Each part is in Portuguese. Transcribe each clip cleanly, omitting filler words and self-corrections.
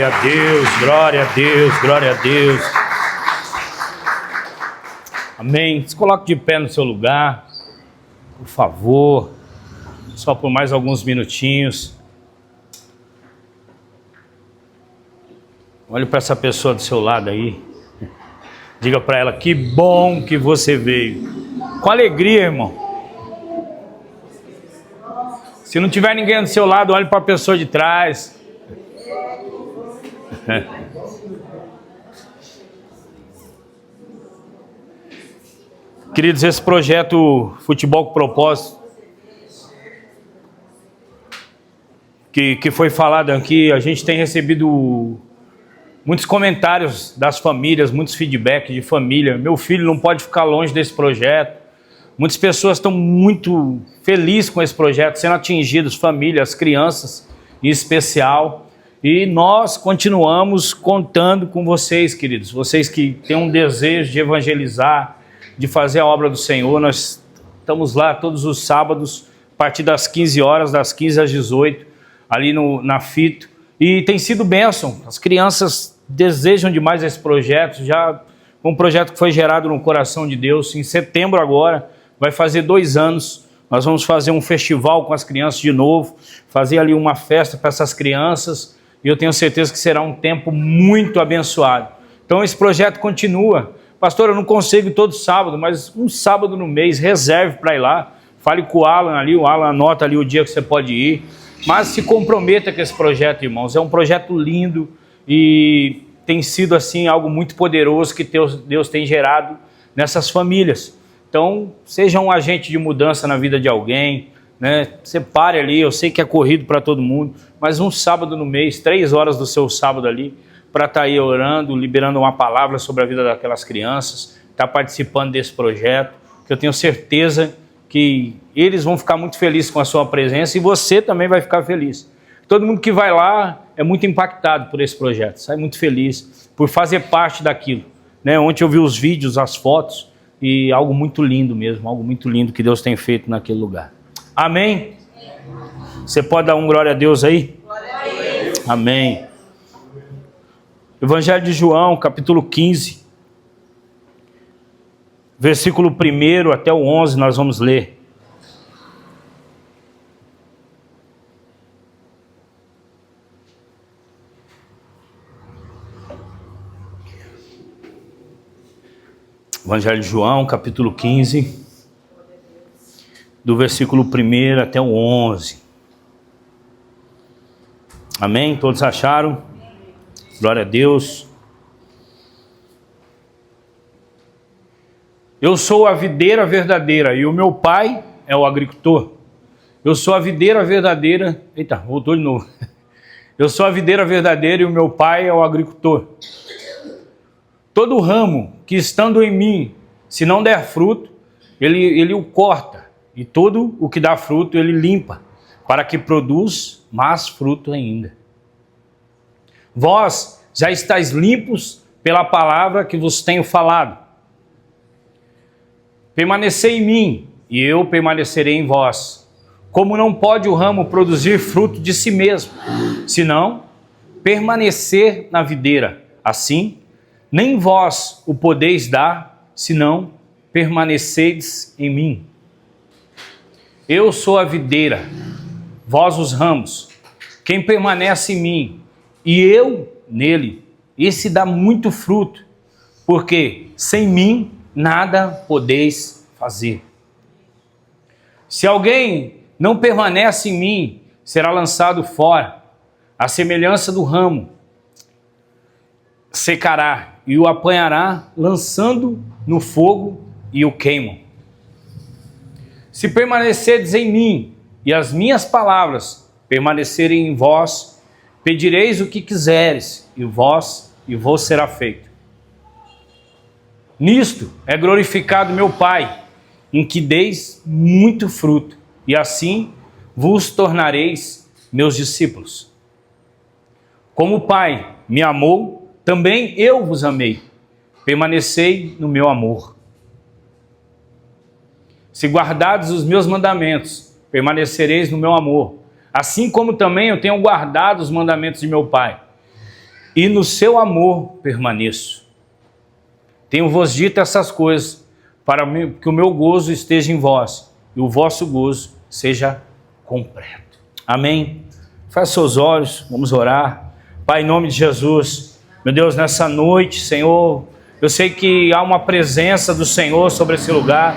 Glória a Deus, glória a Deus, glória a Deus. Amém. Se coloque de pé no seu lugar, por favor, só por mais alguns minutinhos. Olhe para essa pessoa do seu lado aí. Diga para ela, que bom que você veio. Com alegria, irmão. Se não tiver ninguém do seu lado, olhe para a pessoa de trás. Queridos, esse projeto Futebol com Propósito, que foi falado aqui, a gente tem recebido muitos comentários das famílias, muitos feedbacks de família. Meu filho não pode ficar longe desse projeto. Muitas pessoas estão muito felizes com esse projeto, sendo atingidas, famílias, crianças em especial. E nós continuamos contando com vocês, queridos. Vocês que têm um desejo de evangelizar, de fazer a obra do Senhor. Nós estamos lá todos os sábados, a partir das 15 horas, das 15 às 18, ali na FITO. E tem sido bênção. As crianças desejam demais esse projeto. Já um projeto que foi gerado no coração de Deus. Em setembro agora, vai fazer 2 anos. Nós vamos fazer um festival com as crianças de novo, fazer ali uma festa para essas crianças. E eu tenho certeza que será um tempo muito abençoado. Então esse projeto continua. Pastor, eu não consigo todo sábado, mas um sábado no mês, reserve para ir lá. Fale com o Alan ali, o Alan anota ali o dia que você pode ir. Mas se comprometa com esse projeto, irmãos. É um projeto lindo e tem sido assim algo muito poderoso que Deus tem gerado nessas famílias. Então, seja um agente de mudança na vida de alguém, né? Separe ali, eu sei que é corrido para todo mundo, mas um sábado no mês, 3 horas do seu sábado ali, para estar aí orando, liberando uma palavra sobre a vida daquelas crianças, estar participando desse projeto, que eu tenho certeza que eles vão ficar muito felizes com a sua presença e você também vai ficar feliz. Todo mundo que vai lá é muito impactado por esse projeto, sai muito feliz por fazer parte daquilo, né? Ontem eu vi os vídeos, as fotos, e algo muito lindo mesmo, algo muito lindo que Deus tem feito naquele lugar. Amém? Você pode dar um glória a Deus aí? Glória a Deus. Amém. Evangelho de João, capítulo 15, versículo 1 até o 11, nós vamos ler. Evangelho de João, capítulo 15, do versículo 1 até o 11. Amém? Todos acharam? Glória a Deus. Eu sou a videira verdadeira e o meu pai é o agricultor. Eu sou a videira verdadeira... Eita, voltou de novo. Eu sou a videira verdadeira e o meu pai é o agricultor. Todo ramo que estando em mim, se não der fruto, ele o corta. E todo o que dá fruto, ele limpa, para que produz mais fruto ainda. Vós já estáis limpos pela palavra que vos tenho falado. Permanecei em mim, e eu permanecerei em vós. Como não pode o ramo produzir fruto de si mesmo, senão permanecer na videira, assim, nem vós o podeis dar, senão permaneceis em mim. Eu sou a videira, vós os ramos. Quem permanece em mim e eu nele, esse dá muito fruto, porque sem mim nada podeis fazer. Se alguém não permanece em mim, será lançado fora, à semelhança do ramo, secará e o apanhará, lançando no fogo e o queimam. Se permanecerdes em mim e as minhas palavras permanecerem em vós, pedireis o que quiseres e vos será feito. Nisto é glorificado meu Pai, em que deis muito fruto, e assim vos tornareis meus discípulos. Como o Pai me amou, também eu vos amei. Permanecei no meu amor. Se guardardes os meus mandamentos, permanecereis no meu amor, assim como também eu tenho guardado os mandamentos de meu Pai. e no seu amor permaneço. Tenho-vos dito essas coisas, para que o meu gozo esteja em vós, e o vosso gozo seja completo. Amém? Feche seus olhos, vamos orar. Pai, em nome de Jesus, meu Deus, nessa noite, Senhor, eu sei que há uma presença do Senhor sobre esse lugar.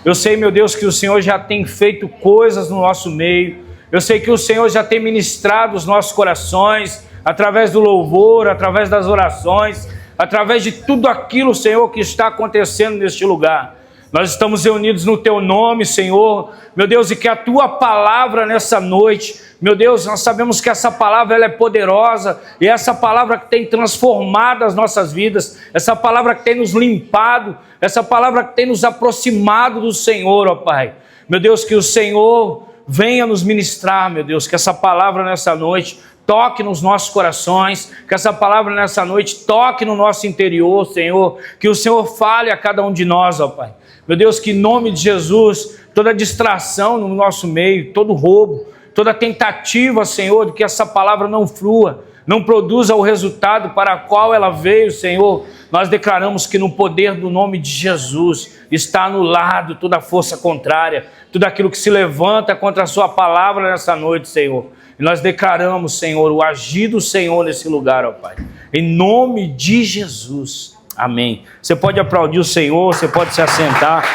Eu sei, meu Deus, que o Senhor já tem feito coisas no nosso meio. Eu sei que o Senhor já tem ministrado os nossos corações, através do louvor, através das orações, através de tudo aquilo, Senhor, que está acontecendo neste lugar. Nós estamos reunidos no Teu nome, Senhor, meu Deus, e que a Tua palavra nessa noite, meu Deus, nós sabemos que essa palavra ela é poderosa, e essa palavra que tem transformado as nossas vidas, essa palavra que tem nos limpado, essa palavra que tem nos aproximado do Senhor, ó Pai. Meu Deus, que o Senhor venha nos ministrar, meu Deus, que essa palavra nessa noite toque nos nossos corações, que essa palavra nessa noite toque no nosso interior, Senhor, que o Senhor fale a cada um de nós, ó Pai. Meu Deus, que em nome de Jesus, toda distração no nosso meio, todo roubo, toda tentativa, Senhor, de que essa palavra não flua, não produza o resultado para o qual ela veio, Senhor, nós declaramos que no poder do nome de Jesus está anulado toda força contrária, tudo aquilo que se levanta contra a sua palavra nessa noite, Senhor. E nós declaramos, Senhor, o agir do Senhor nesse lugar, ó Pai. Em nome de Jesus. Amém. Você pode aplaudir o Senhor, você pode se assentar.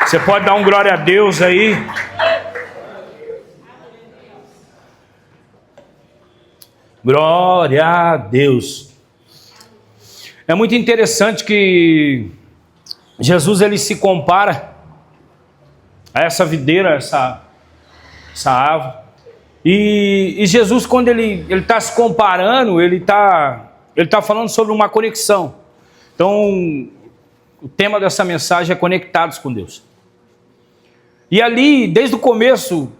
Você pode dar um glória a Deus aí. Glória a Deus. É muito interessante que Jesus ele se compara a essa videira, essa árvore. E Jesus, quando ele está se comparando, ele tá falando sobre uma conexão. Então, o tema dessa mensagem é conectados com Deus. E ali, desde o começo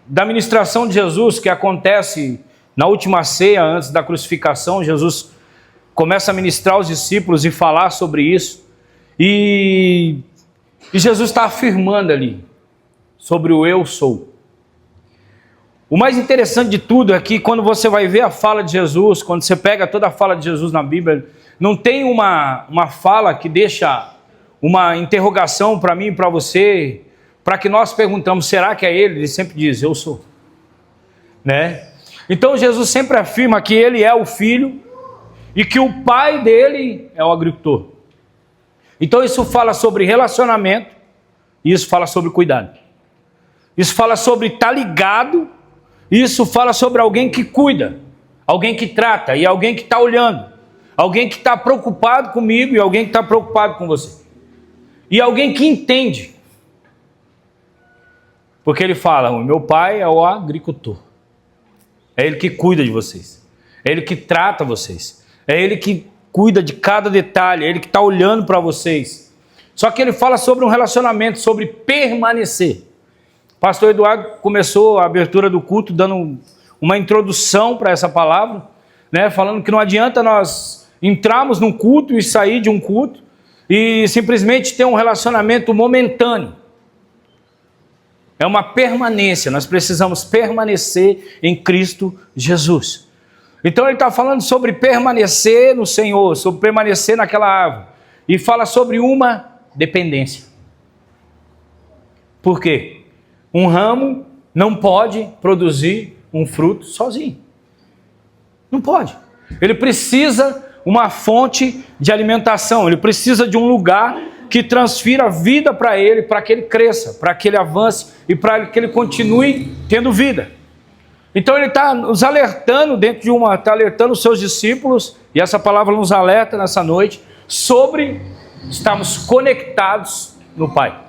da ministração de Jesus, que acontece na última ceia, antes da crucificação, Jesus começa a ministrar aos discípulos e falar sobre isso. E Jesus está afirmando ali sobre o eu sou. O mais interessante de tudo é que quando você vai ver a fala de Jesus, quando você pega toda a fala de Jesus na Bíblia, não tem uma fala que deixa uma interrogação para mim e para você, para que nós perguntamos, será que é ele? Ele sempre diz, eu sou. Né? Então Jesus sempre afirma que ele é o filho e que o pai dele é o agricultor. Então isso fala sobre relacionamento e isso fala sobre cuidado. Isso fala sobre estar ligado, isso fala sobre alguém que cuida, alguém que trata e alguém que está olhando, alguém que está preocupado comigo e alguém que está preocupado com você. E alguém que entende. Porque ele fala, o meu pai é o agricultor. É ele que cuida de vocês. É ele que trata vocês. É ele que cuida de cada detalhe. É ele que está olhando para vocês. Só que ele fala sobre um relacionamento, sobre permanecer. O pastor Eduardo começou a abertura do culto dando uma introdução para essa palavra, né, falando que não adianta nós entrarmos num culto e sair de um culto e simplesmente ter um relacionamento momentâneo. É uma permanência, nós precisamos permanecer em Cristo Jesus. Então ele está falando sobre permanecer no Senhor, sobre permanecer naquela árvore. E fala sobre uma dependência. Por quê? Um ramo não pode produzir um fruto sozinho. Não pode. Ele precisa uma fonte de alimentação, ele precisa de um lugar que transfira vida para que ele cresça, para que ele avance e para que ele continue tendo vida. Então ele está nos alertando está alertando os seus discípulos, e essa palavra nos alerta nessa noite, sobre estarmos conectados no Pai.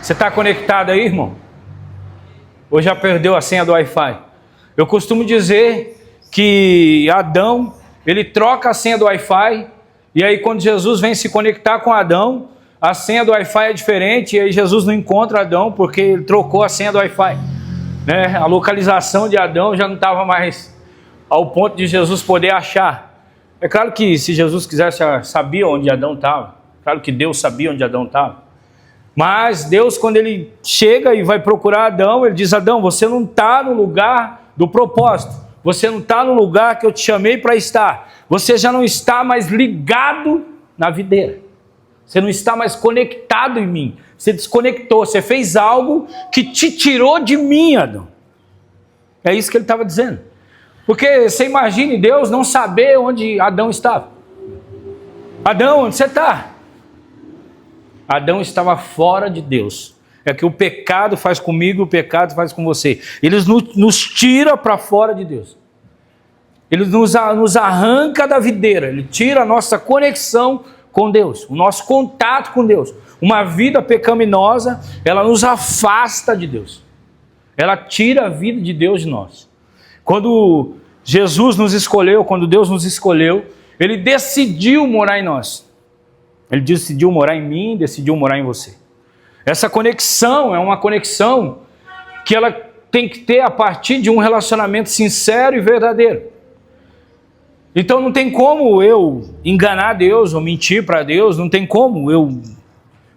Você está conectado aí, irmão? Ou já perdeu a senha do Wi-Fi? Eu costumo dizer que Adão, ele troca a senha do Wi-Fi, e aí quando Jesus vem se conectar com Adão, a senha do Wi-Fi é diferente, e aí Jesus não encontra Adão, porque ele trocou a senha do Wi-Fi. Né? A localização de Adão já não estava mais ao ponto de Jesus poder achar. É claro que se Jesus quisesse, sabia onde Adão estava. Claro que Deus sabia onde Adão estava. Mas Deus, quando ele chega e vai procurar Adão, ele diz: Adão, você não está no lugar do propósito, você não está no lugar que eu te chamei para estar, você já não está mais ligado na videira, você não está mais conectado em mim, você desconectou, você fez algo que te tirou de mim, Adão. É isso que ele estava dizendo. Porque você imagine Deus não saber onde Adão estava. Adão, onde você está? Adão estava fora de Deus. É que o pecado faz comigo, o pecado faz com você. Ele nos tira para fora de Deus. Ele nos arranca da videira. Ele tira a nossa conexão com Deus, o nosso contato com Deus. Uma vida pecaminosa, ela nos afasta de Deus. Ela tira a vida de Deus de nós. Quando Jesus nos escolheu, quando Deus nos escolheu, Ele decidiu morar em nós. Ele decidiu morar em mim, decidiu morar em você. Essa conexão é uma conexão que ela tem que ter a partir de um relacionamento sincero e verdadeiro. Então não tem como eu enganar Deus ou mentir para Deus, não tem como eu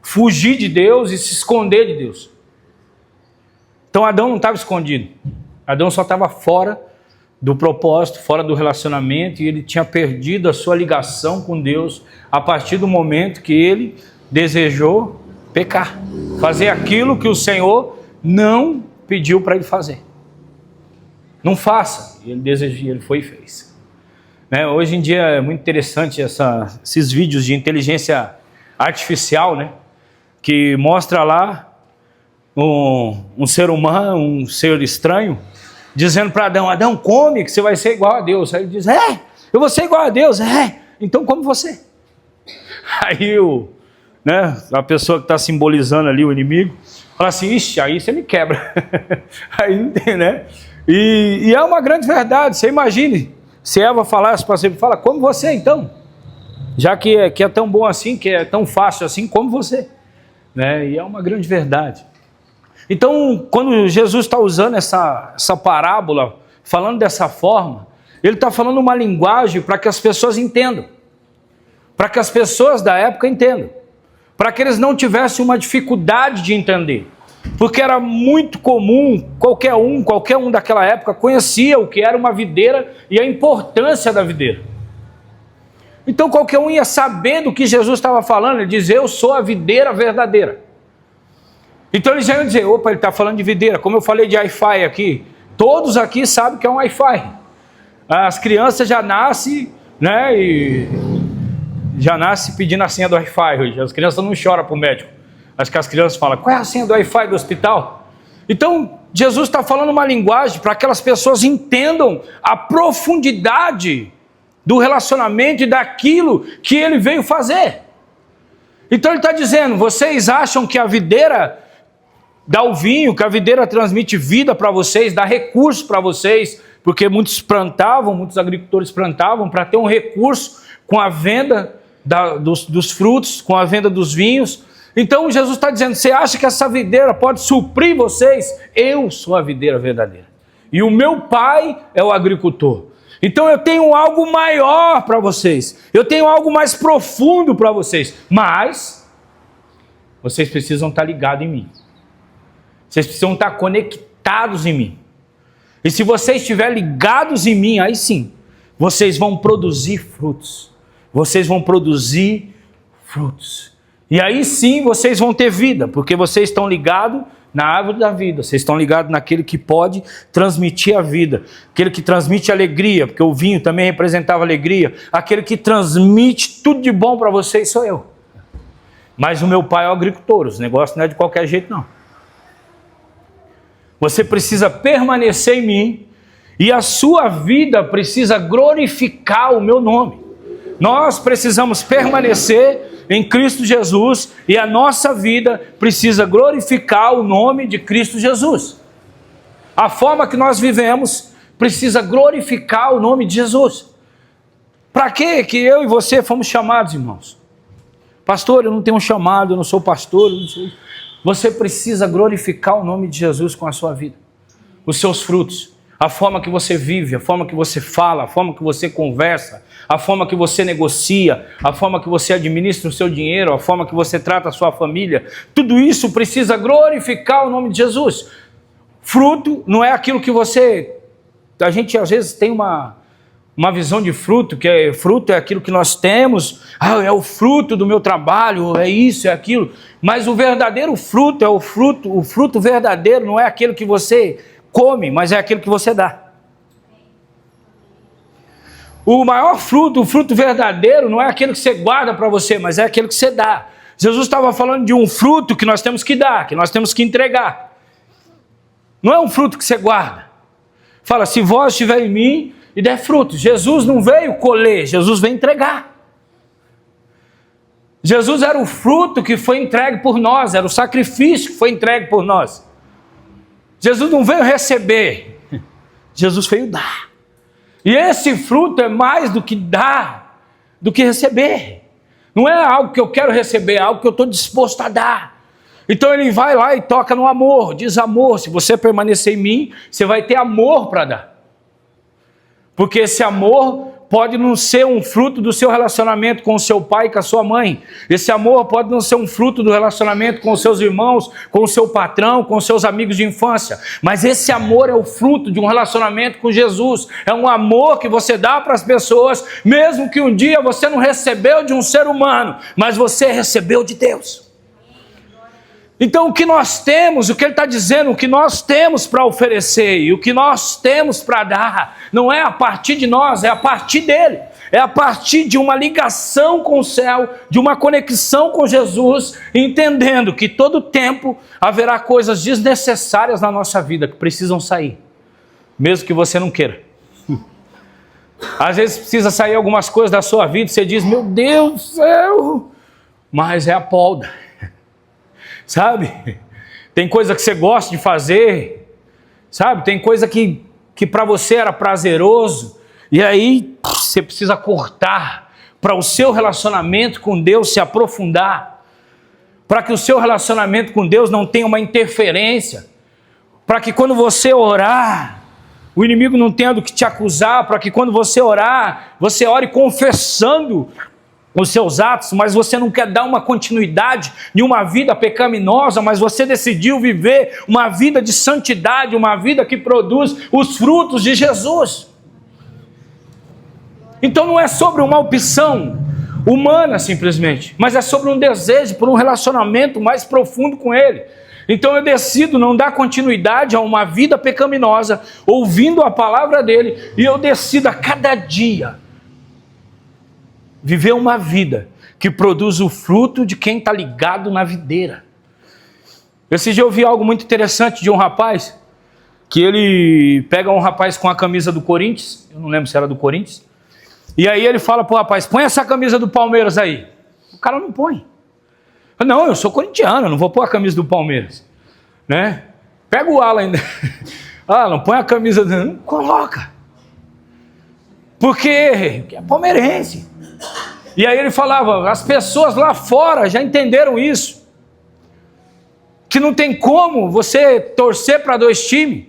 fugir de Deus e se esconder de Deus. Então Adão não estava escondido. Adão só estava fora do propósito, fora do relacionamento, e ele tinha perdido a sua ligação com Deus a partir do momento que ele desejou pecar, fazer aquilo que o Senhor não pediu para ele fazer. Não faça. Ele desejou, ele foi e fez. Hoje em dia é muito interessante esses vídeos de inteligência artificial, que mostra lá um ser humano, um ser estranho, dizendo para Adão: Adão, come que você vai ser igual a Deus. Aí ele diz: eu vou ser igual a Deus. Então come você. Aí a pessoa que está simbolizando ali o inimigo fala assim: ixi, aí você me quebra. Aí não tem, E é uma grande verdade. Você imagine se Eva falasse para você: fala, come você então, já que é tão bom assim, que é tão fácil assim, come você. E é uma grande verdade. Então, quando Jesus está usando essa parábola, falando dessa forma, ele está falando uma linguagem para que as pessoas entendam, para que as pessoas da época entendam, para que eles não tivessem uma dificuldade de entender, porque era muito comum, qualquer um daquela época conhecia o que era uma videira e a importância da videira. Então qualquer um ia saber do que Jesus estava falando. Ele dizia: eu sou a videira verdadeira. Então eles já iam dizer: opa, ele está falando de videira. Como eu falei de Wi-Fi aqui, todos aqui sabem que é um Wi-Fi. As crianças já nascem, e já nascem pedindo a senha do Wi-Fi hoje. As crianças não choram para o médico. Acho que as crianças falam: qual é a senha do Wi-Fi do hospital? Então Jesus está falando uma linguagem para que aquelas pessoas entendam a profundidade do relacionamento e daquilo que ele veio fazer. Então ele está dizendo: vocês acham que a videira dá o vinho, que a videira transmite vida para vocês, dá recurso para vocês, porque muitos agricultores plantavam para ter um recurso com a venda dos frutos, com a venda dos vinhos. Então Jesus está dizendo: você acha que essa videira pode suprir vocês? Eu sou a videira verdadeira e o meu pai é o agricultor. Então eu tenho algo maior para vocês, eu tenho algo mais profundo para vocês, mas vocês precisam estar ligados em mim, vocês precisam estar conectados em mim. E se vocês estiverem ligados em mim, aí sim, vocês vão produzir frutos, e aí sim vocês vão ter vida, porque vocês estão ligados na árvore da vida, vocês estão ligados naquele que pode transmitir a vida, aquele que transmite alegria, porque o vinho também representava alegria, aquele que transmite tudo de bom para vocês sou eu. Mas o meu pai é o agricultor, os negócios não é de qualquer jeito não. Você precisa permanecer em mim e a sua vida precisa glorificar o meu nome. Nós precisamos permanecer em Cristo Jesus e a nossa vida precisa glorificar o nome de Cristo Jesus. A forma que nós vivemos precisa glorificar o nome de Jesus. Para que eu e você fomos chamados, irmãos? Pastor, eu não tenho um chamado, eu não sou pastor, eu não sou... Você precisa glorificar o nome de Jesus com a sua vida, os seus frutos. A forma que você vive, a forma que você fala, a forma que você conversa, a forma que você negocia, a forma que você administra o seu dinheiro, a forma que você trata a sua família, tudo isso precisa glorificar o nome de Jesus. Fruto não é aquilo que você... A gente às vezes tem uma visão de fruto, que fruto é aquilo que nós temos, é o fruto do meu trabalho, é isso, é aquilo. Mas o verdadeiro fruto o fruto verdadeiro não é aquilo que você come, mas é aquilo que você dá. O maior fruto, o fruto verdadeiro, não é aquele que você guarda para você, mas é aquele que você dá. Jesus estava falando de um fruto que nós temos que dar, que nós temos que entregar. Não é um fruto que você guarda. Fala, se vós estiver em mim e der fruto. Jesus não veio colher, Jesus veio entregar. Jesus era o fruto que foi entregue por nós, era o sacrifício que foi entregue por nós. Jesus não veio receber, Jesus veio dar. E esse fruto é mais do que dar, do que receber. Não é algo que eu quero receber, é algo que eu estou disposto a dar. Então ele vai lá e toca no amor, diz amor, se você permanecer em mim, você vai ter amor para dar. Porque esse amor pode não ser um fruto do seu relacionamento com o seu pai e com a sua mãe. Esse amor pode não ser um fruto do relacionamento com os seus irmãos, com o seu patrão, com os seus amigos de infância. Mas esse amor é o fruto de um relacionamento com Jesus. É um amor que você dá para as pessoas, mesmo que um dia você não recebeu de um ser humano, mas você recebeu de Deus. Então o que nós temos, o que ele está dizendo, o que nós temos para oferecer e o que nós temos para dar, não é a partir de nós, é a partir dele. É a partir de uma ligação com o céu, de uma conexão com Jesus, entendendo que todo tempo haverá coisas desnecessárias na nossa vida que precisam sair, mesmo que você não queira. Às vezes precisa sair algumas coisas da sua vida e você diz, meu Deus do céu, mas é a polda. Sabe? Tem coisa que você gosta de fazer, sabe? Tem coisa que para você era prazeroso, e aí você precisa cortar para o seu relacionamento com Deus se aprofundar, para que o seu relacionamento com Deus não tenha uma interferência, para que quando você orar, o inimigo não tenha do que te acusar, para que quando você orar, você ore confessando os seus atos, mas você não quer dar uma continuidade de uma vida pecaminosa, mas você decidiu viver uma vida de santidade, uma vida que produz os frutos de Jesus. Então não é sobre uma opção humana simplesmente, mas é sobre um desejo por um relacionamento mais profundo com Ele. Então eu decido não dar continuidade a uma vida pecaminosa, ouvindo a palavra dEle, e eu decido a cada dia viver uma vida que produz o fruto de quem está ligado na videira. Esse dia eu vi algo muito interessante de um rapaz, que ele pega um rapaz com a camisa do Corinthians, eu não lembro se era do Corinthians, e aí ele fala pro rapaz, põe essa camisa do Palmeiras aí. O cara não põe. Não, eu sou corintiano, eu não vou pôr a camisa do Palmeiras. Né? Pega o Alan ainda. Alan, põe a camisa do... Não coloca. Porque é palmeirense. E aí ele falava, as pessoas lá fora já entenderam isso. Que não tem como você torcer para dois times.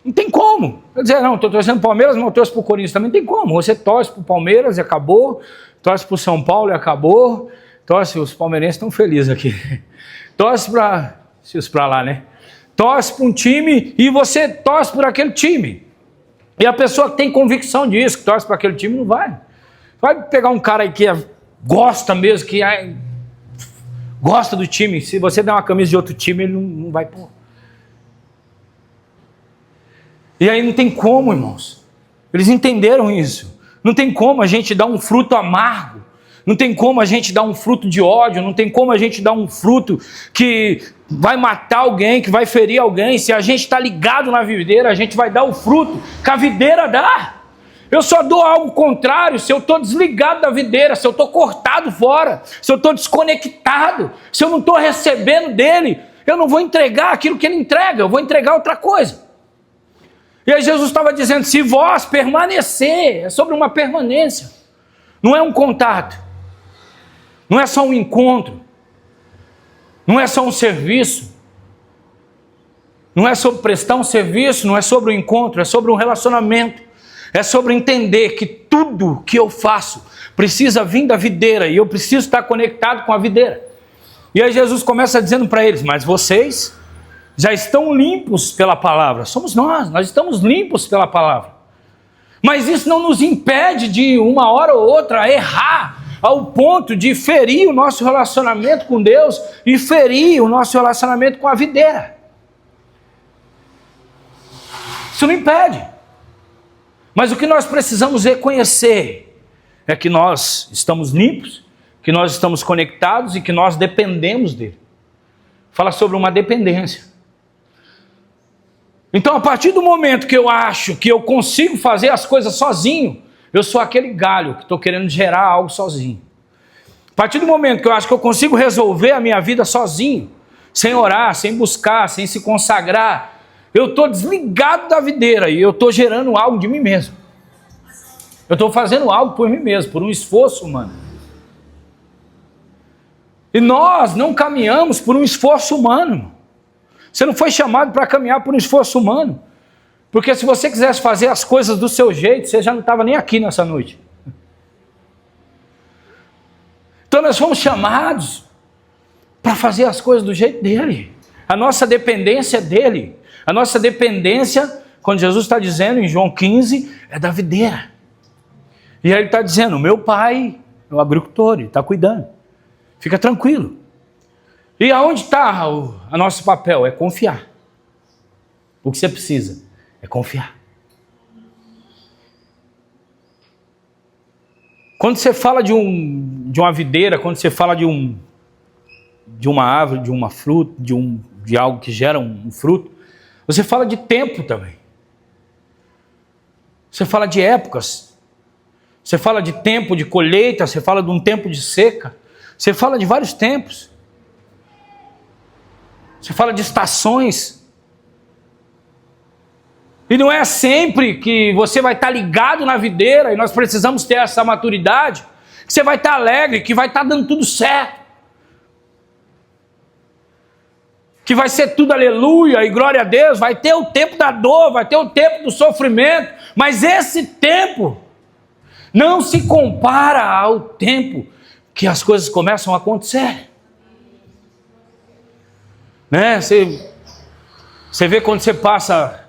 Não tem como. Quer dizer, não, estou torcendo para o Palmeiras, mas eu torço para o Corinthians. Também tem como. Você torce para o Palmeiras e acabou. Torce para o São Paulo e acabou. Torce, os palmeirenses estão felizes aqui. Torce para... Os para lá, né? Torce para um time e você torce por aquele time. E a pessoa que tem convicção disso, que torce para aquele time, não vai. Vai pegar um cara aí que gosta mesmo, que gosta do time. Se você der uma camisa de outro time, ele não vai pôr. E aí não tem como, irmãos. Eles entenderam isso. Não tem como a gente dar um fruto amargo. Não tem como a gente dar um fruto de ódio. Não tem como a gente dar um fruto que vai matar alguém, que vai ferir alguém. Se a gente está ligado na videira, a gente vai dar o fruto que a videira dá. Eu só dou algo contrário se eu estou desligado da videira, se eu estou cortado fora, se eu estou desconectado, se eu não estou recebendo dele, eu não vou entregar aquilo que ele entrega, eu vou entregar outra coisa. E aí Jesus estava dizendo, se vós permanecer, é sobre uma permanência, não é um contato, não é só um encontro, não é só um serviço, Não é sobre prestar um serviço, não é sobre um encontro, é sobre um relacionamento. É sobre entender que tudo que eu faço precisa vir da videira e eu preciso estar conectado com a videira. E aí Jesus começa dizendo para eles: mas vocês já estão limpos pela palavra. Somos nós estamos limpos pela palavra. Mas isso não nos impede de uma hora ou outra errar ao ponto de ferir o nosso relacionamento com Deus e ferir o nosso relacionamento com a videira. Isso não impede. Mas o que nós precisamos reconhecer é que nós estamos limpos, que nós estamos conectados e que nós dependemos dele. Fala sobre uma dependência. Então, a partir do momento que eu acho que eu consigo fazer as coisas sozinho, eu sou aquele galho que estou querendo gerar algo sozinho. A partir do momento que eu acho que eu consigo resolver a minha vida sozinho, sem orar, sem buscar, sem se consagrar, eu estou desligado da videira e eu estou gerando algo de mim mesmo. Eu estou fazendo algo por mim mesmo, por um esforço humano. E nós não caminhamos por um esforço humano. Você não foi chamado para caminhar por um esforço humano. Porque se você quisesse fazer as coisas do seu jeito, você já não estava nem aqui nessa noite. Então nós fomos chamados para fazer as coisas do jeito dele. A nossa dependência é dele. A nossa dependência, quando Jesus está dizendo em João 15, é da videira. E aí ele está dizendo: o meu pai é o agricultor, ele está cuidando. Fica tranquilo. E aonde está o nosso papel? É confiar. O que você precisa é confiar. Quando você fala de uma videira, quando você fala de uma árvore, de uma fruta, de algo que gera um fruto, você fala de tempo também. Você fala de épocas. Você fala de tempo de colheita, você fala de um tempo de seca. Você fala de vários tempos. Você fala de estações. E não é sempre que você vai estar ligado na videira, e nós precisamos ter essa maturidade, que você vai estar alegre, que vai estar dando tudo certo. Que vai ser tudo aleluia e glória a Deus, vai ter o tempo da dor, vai ter o tempo do sofrimento, mas esse tempo não se compara ao tempo que as coisas começam a acontecer. Né? Você vê quando você passa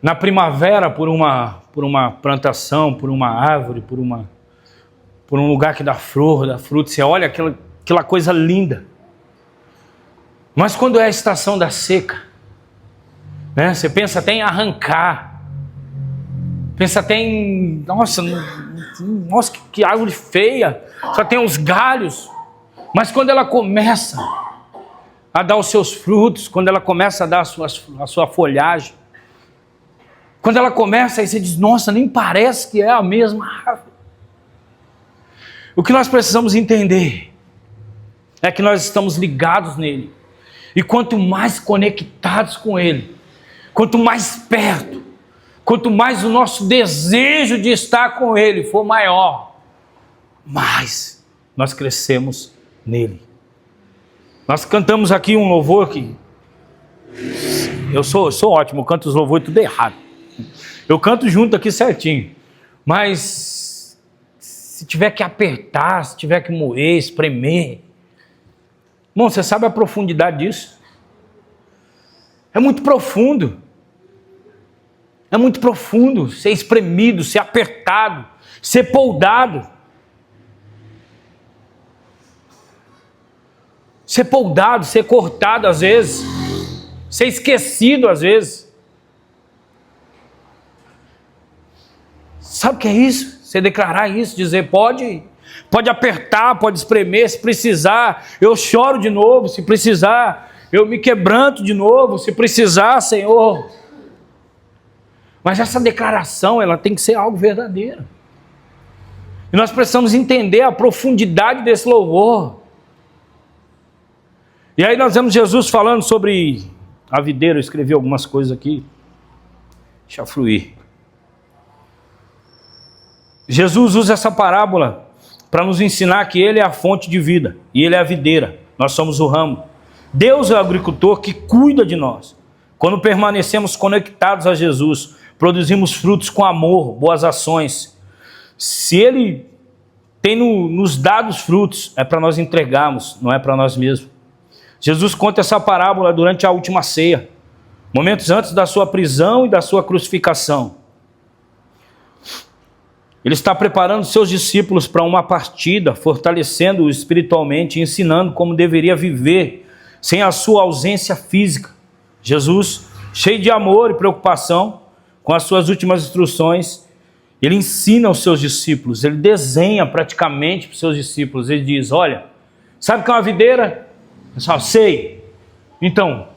na primavera por uma plantação, por uma árvore, por um lugar que dá flor, dá fruto, você olha aquela coisa linda. Mas quando é a estação da seca, né, você pensa até em arrancar, pensa até em, nossa, que árvore feia, só tem uns galhos. Mas quando ela começa a dar os seus frutos, quando ela começa a dar a sua folhagem, quando ela começa, aí você diz: nossa, nem parece que é a mesma árvore. O que nós precisamos entender é que nós estamos ligados nele. E quanto mais conectados com ele, quanto mais perto, quanto mais o nosso desejo de estar com ele for maior, mais nós crescemos nele. Nós cantamos aqui um louvor que... Eu sou ótimo, eu canto os louvores tudo errado. Eu canto junto aqui certinho. Mas se tiver que apertar, se tiver que moer, espremer... Irmão, você sabe a profundidade disso? É muito profundo. É muito profundo ser espremido, ser apertado, ser poldado. Ser poldado, ser cortado às vezes. Ser esquecido às vezes. Sabe o que é isso? Você declarar isso, dizer: pode apertar, pode espremer, se precisar, eu choro de novo, se precisar, eu me quebranto de novo, se precisar, Senhor. Mas essa declaração, ela tem que ser algo verdadeiro. E nós precisamos entender a profundidade desse louvor. E aí nós vemos Jesus falando sobre a videira. Eu escrevi algumas coisas aqui. Deixa fluir. Jesus usa essa parábola para nos ensinar que ele é a fonte de vida e ele é a videira, nós somos o ramo. Deus é o agricultor que cuida de nós, Quando permanecemos conectados a Jesus, produzimos frutos com amor, boas ações. Se Ele tem nos dado os frutos, é para nós entregarmos, não é para nós mesmos. Jesus conta essa parábola durante a última ceia, momentos antes da sua prisão e da sua crucificação. Ele está preparando seus discípulos para uma partida, fortalecendo-os espiritualmente, ensinando como deveria viver sem a sua ausência física. Jesus, cheio de amor e preocupação, com as suas últimas instruções, ele ensina aos seus discípulos, ele desenha praticamente para os seus discípulos, ele diz, olha, sabe o que é uma videira? Pessoal, sei. Então,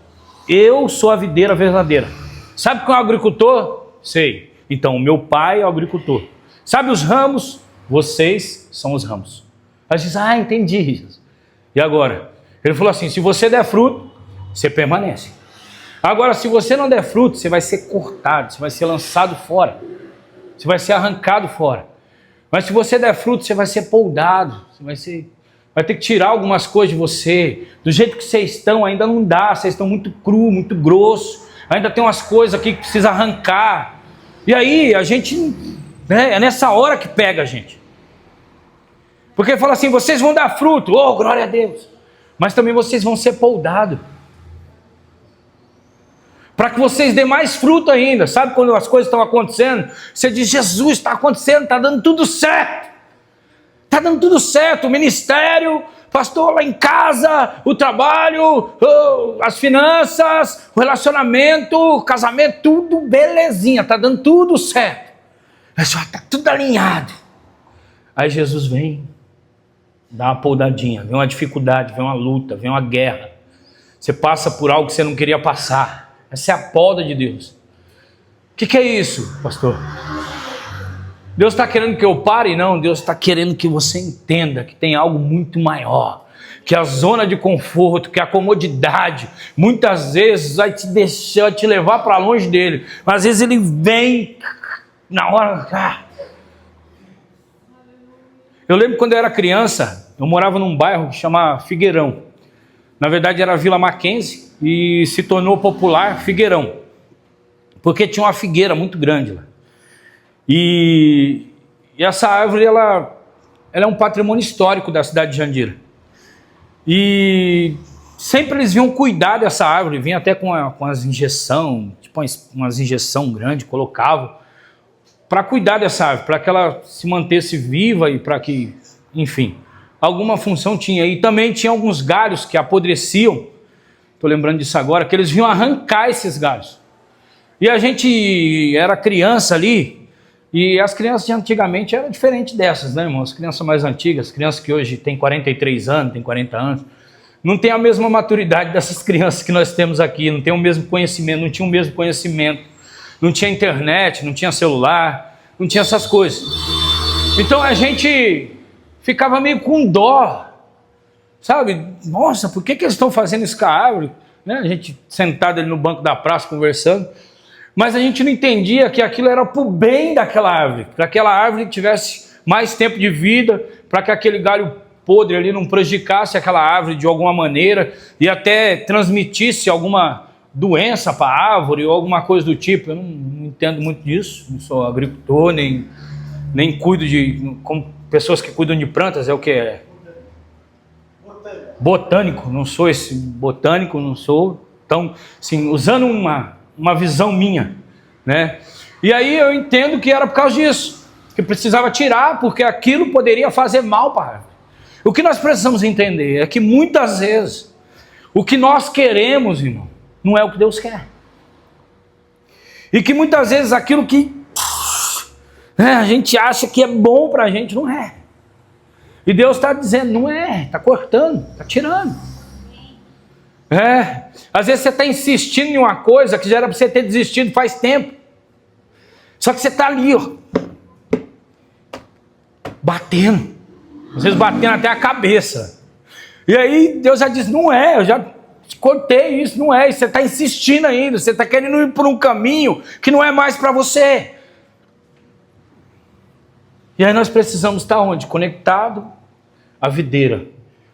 eu sou a videira verdadeira. Sabe o que é um agricultor? Sei. Então, o meu pai é o agricultor. Sabe os ramos? Vocês são os ramos. Aí diz, entendi. E agora? Ele falou assim, se você der fruto, você permanece. Agora, se você não der fruto, você vai ser cortado, você vai ser lançado fora. Você vai ser arrancado fora. Mas se você der fruto, você vai ser poldado. Você vai ter que tirar algumas coisas de você. Do jeito que vocês estão, ainda não dá. Vocês estão muito cru, muito grosso. Ainda tem umas coisas aqui que precisa arrancar. E aí, a gente... é nessa hora que pega a gente. Porque ele fala assim, vocês vão dar fruto. Oh, glória a Deus. Mas também vocês vão ser poldados. Para que vocês dêem mais fruto ainda. Sabe quando as coisas estão acontecendo? Você diz, Jesus, está acontecendo, está dando tudo certo. Está dando tudo certo. O ministério, pastor lá em casa, o trabalho, as finanças, o relacionamento, o casamento, tudo belezinha. Está dando tudo certo. Está tudo alinhado. Aí Jesus vem, dá uma poldadinha, vem uma dificuldade, vem uma luta, vem uma guerra. Você passa por algo que você não queria passar. Essa é a poda de Deus. O que é isso, pastor? Deus está querendo que eu pare? Não, Deus está querendo que você entenda que tem algo muito maior. Que a zona de conforto, que a comodidade, muitas vezes vai te deixar, te levar para longe dele. Mas às vezes ele vem na hora... Eu lembro quando eu era criança, eu morava num bairro que chama Figueirão. Na verdade era Vila Mackenzie e se tornou popular Figueirão. Porque tinha uma figueira muito grande lá. E essa árvore, ela é um patrimônio histórico da cidade de Jandira. E sempre eles vinham cuidar dessa árvore, vinham até com as injeção, tipo umas injeção grande, colocavam para cuidar dessa árvore, para que ela se mantesse viva e para que, enfim, alguma função tinha. E também tinha alguns galhos que apodreciam, estou lembrando disso agora, que eles vinham arrancar esses galhos. E a gente era criança ali, e as crianças de antigamente eram diferentes dessas, né, irmão? As crianças mais antigas, as crianças que hoje têm 43 anos, têm 40 anos, não tem a mesma maturidade dessas crianças que nós temos aqui, não tem o mesmo conhecimento, não tinha o mesmo conhecimento. Não tinha internet, não tinha celular, não tinha essas coisas. Então a gente ficava meio com dó, sabe? Nossa, por que eles estão fazendo isso com a árvore? Né? A gente sentado ali no banco da praça conversando, mas a gente não entendia que aquilo era para o bem daquela árvore, para que aquela árvore tivesse mais tempo de vida, para que aquele galho podre ali não prejudicasse aquela árvore de alguma maneira e até transmitisse alguma doença para a árvore ou alguma coisa do tipo. Eu não entendo muito disso, não sou agricultor, nem cuido de... Como pessoas que cuidam de plantas, é o que é? Botânico, não sou esse botânico, não sou. Então, assim, usando uma visão minha, né? E aí eu entendo que era por causa disso, que precisava tirar, porque aquilo poderia fazer mal para a árvore. O que nós precisamos entender é que muitas vezes o que nós queremos, irmão, não é o que Deus quer. E que muitas vezes aquilo que a gente acha que é bom para a gente, não é. E Deus está dizendo, não é, está cortando, está tirando. Às vezes você está insistindo em uma coisa que já era para você ter desistido faz tempo. Só que você está ali, ó, batendo. Às vezes batendo até a cabeça. E aí Deus já diz, não é, eu já cortei isso, não é. E você está insistindo ainda, você está querendo ir por um caminho que não é mais para você. E aí nós precisamos estar onde? Conectado à videira,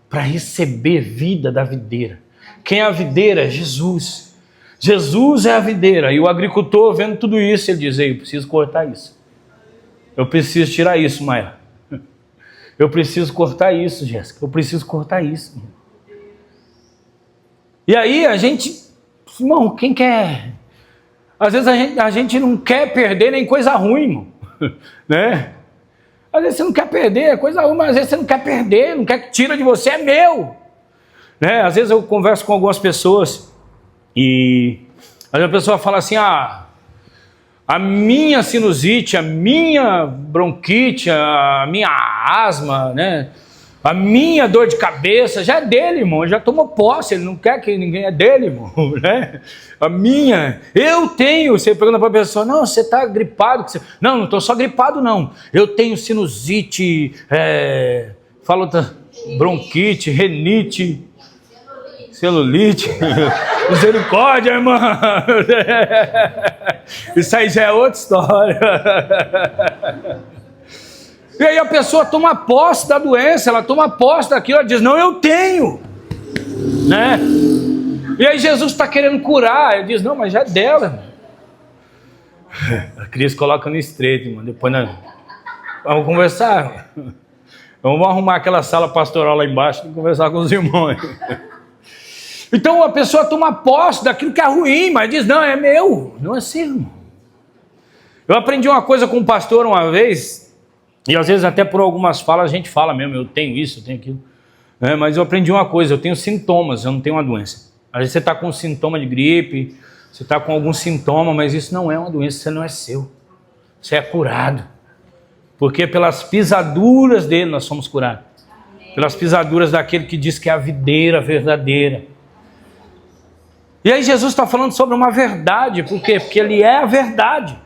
para receber vida da videira. Quem é a videira? É Jesus. Jesus é a videira. E o agricultor, vendo tudo isso, ele diz: ei, eu preciso cortar isso. Eu preciso tirar isso, Maia. Eu preciso cortar isso, Jéssica. Eu preciso cortar isso. E aí a gente, irmão, quem quer? Às vezes a gente não quer perder nem coisa ruim, irmão. Né? Às vezes você não quer perder, é coisa ruim, mas às vezes você não quer perder, não quer que tira de você, é meu. Né? Às vezes eu converso com algumas pessoas e às vezes a pessoa fala assim: a minha sinusite, a minha bronquite, a minha asma, né? A minha dor de cabeça já é dele, irmão. Ele já tomou posse, ele não quer que ninguém... É dele, irmão. Né? A minha... Eu tenho... Você pergunta para a pessoa: não, você está gripado? Não, não estou só gripado, não. Eu tenho sinusite, bronquite, renite, celulite. Misericórdia, irmã. Isso aí já é outra história. E aí a pessoa toma posse da doença, ela toma posse daquilo, ela diz: não, eu tenho, né? E aí Jesus está querendo curar, ele diz: não, mas já é dela. A Cris coloca no estreito, irmão. Depois nós vamos conversar. Vamos arrumar aquela sala pastoral lá embaixo e conversar com os irmãos. Então a pessoa toma posse daquilo que é ruim, mas diz: não, é meu, não é seu, irmão. Eu aprendi uma coisa com um pastor uma vez. E às vezes até por algumas falas a gente fala mesmo: eu tenho isso, eu tenho aquilo. Mas eu aprendi uma coisa: eu tenho sintomas, eu não tenho uma doença. Às vezes você está com um sintoma de gripe, você está com algum sintoma, mas isso não é uma doença, isso não é seu. Você é curado. Porque pelas pisaduras dele nós somos curados. Pelas pisaduras daquele que diz que é a videira verdadeira. E aí Jesus está falando sobre uma verdade. Por quê? Porque ele é a verdade.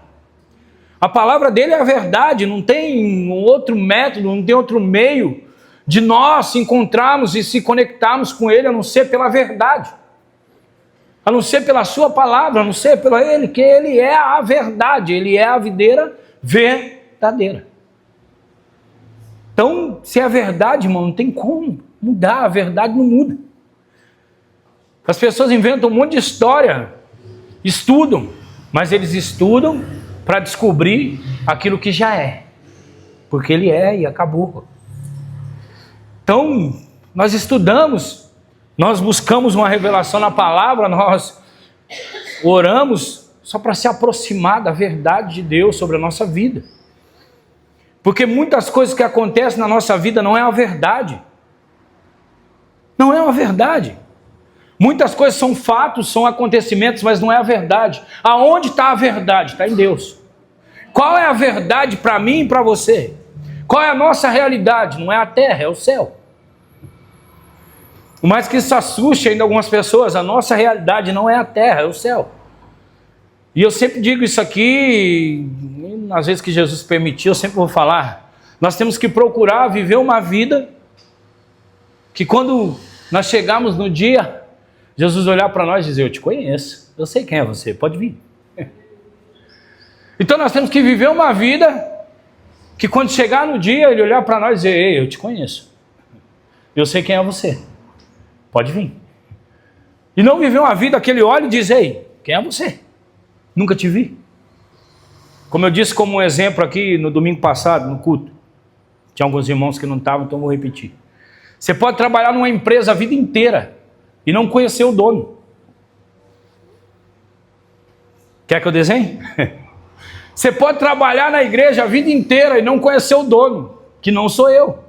A palavra dele é a verdade, não tem outro método, não tem outro meio de nós se encontrarmos e se conectarmos com ele, a não ser pela verdade, a não ser pela sua palavra, a não ser pela ele, que ele é a verdade, ele é a videira verdadeira. Então, se é a verdade, irmão, não tem como mudar, a verdade não muda. As pessoas inventam um monte de história, estudam, mas eles estudam para descobrir aquilo que já é, porque ele é e acabou. Então, nós estudamos, nós buscamos uma revelação na palavra, nós oramos só para se aproximar da verdade de Deus sobre a nossa vida. Porque muitas coisas que acontecem na nossa vida não é a verdade. Não é uma verdade. Muitas coisas são fatos, são acontecimentos, mas não é a verdade. Aonde está a verdade? Está em Deus. Qual é a verdade para mim e para você? Qual é a nossa realidade? Não é a terra, é o céu. Por mais que isso assuste ainda algumas pessoas, a nossa realidade não é a terra, é o céu. E eu sempre digo isso aqui, às vezes que Jesus permitiu, eu sempre vou falar. Nós temos que procurar viver uma vida que quando nós chegarmos no dia, Jesus olhar para nós e dizer: eu te conheço, eu sei quem é você, pode vir. Então nós temos que viver uma vida que quando chegar no dia, ele olhar para nós e dizer: ei, eu te conheço, eu sei quem é você, pode vir. E não viver uma vida que ele olha e diz: ei, quem é você? Nunca te vi. Como eu disse como um exemplo aqui no domingo passado, no culto, tinha alguns irmãos que não estavam, então eu vou repetir. Você pode trabalhar numa empresa a vida inteira e não conhecer o dono. Quer que eu desenhe? Você pode trabalhar na igreja a vida inteira e não conhecer o dono, que não sou eu.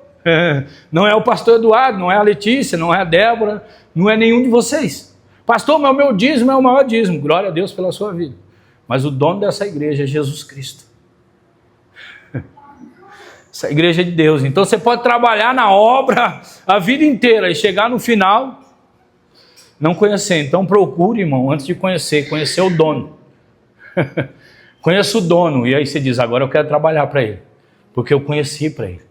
Não é o pastor Eduardo, não é a Letícia, não é a Débora, não é nenhum de vocês. Pastor, mas o meu dízimo é o maior dízimo. Glória a Deus pela sua vida. Mas o dono dessa igreja é Jesus Cristo. Essa igreja é de Deus. Então você pode trabalhar na obra a vida inteira e chegar no final não conhecer. Então procure, irmão, antes de conhecer o dono. Conheça o dono. E aí você diz: agora eu quero trabalhar para ele, porque eu conheci para ele.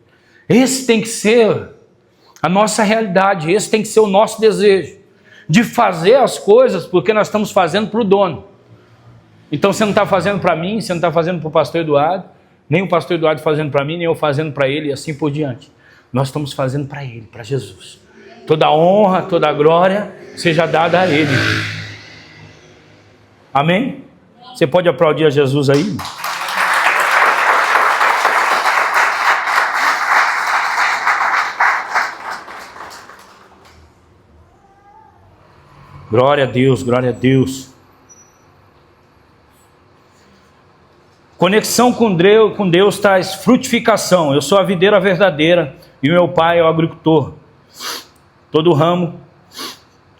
Esse tem que ser a nossa realidade. Esse tem que ser o nosso desejo, de fazer as coisas porque nós estamos fazendo para o dono. Então você não está fazendo para mim, você não está fazendo para o pastor Eduardo, nem o pastor Eduardo fazendo para mim, nem eu fazendo para ele, e assim por diante. Nós estamos fazendo para ele, para Jesus. Toda a honra, toda a glória seja dada a ele. Amém? Você pode aplaudir a Jesus aí? Glória a Deus, glória a Deus. Conexão com Deus traz frutificação. Eu sou a videira verdadeira e o meu pai é o agricultor. Todo ramo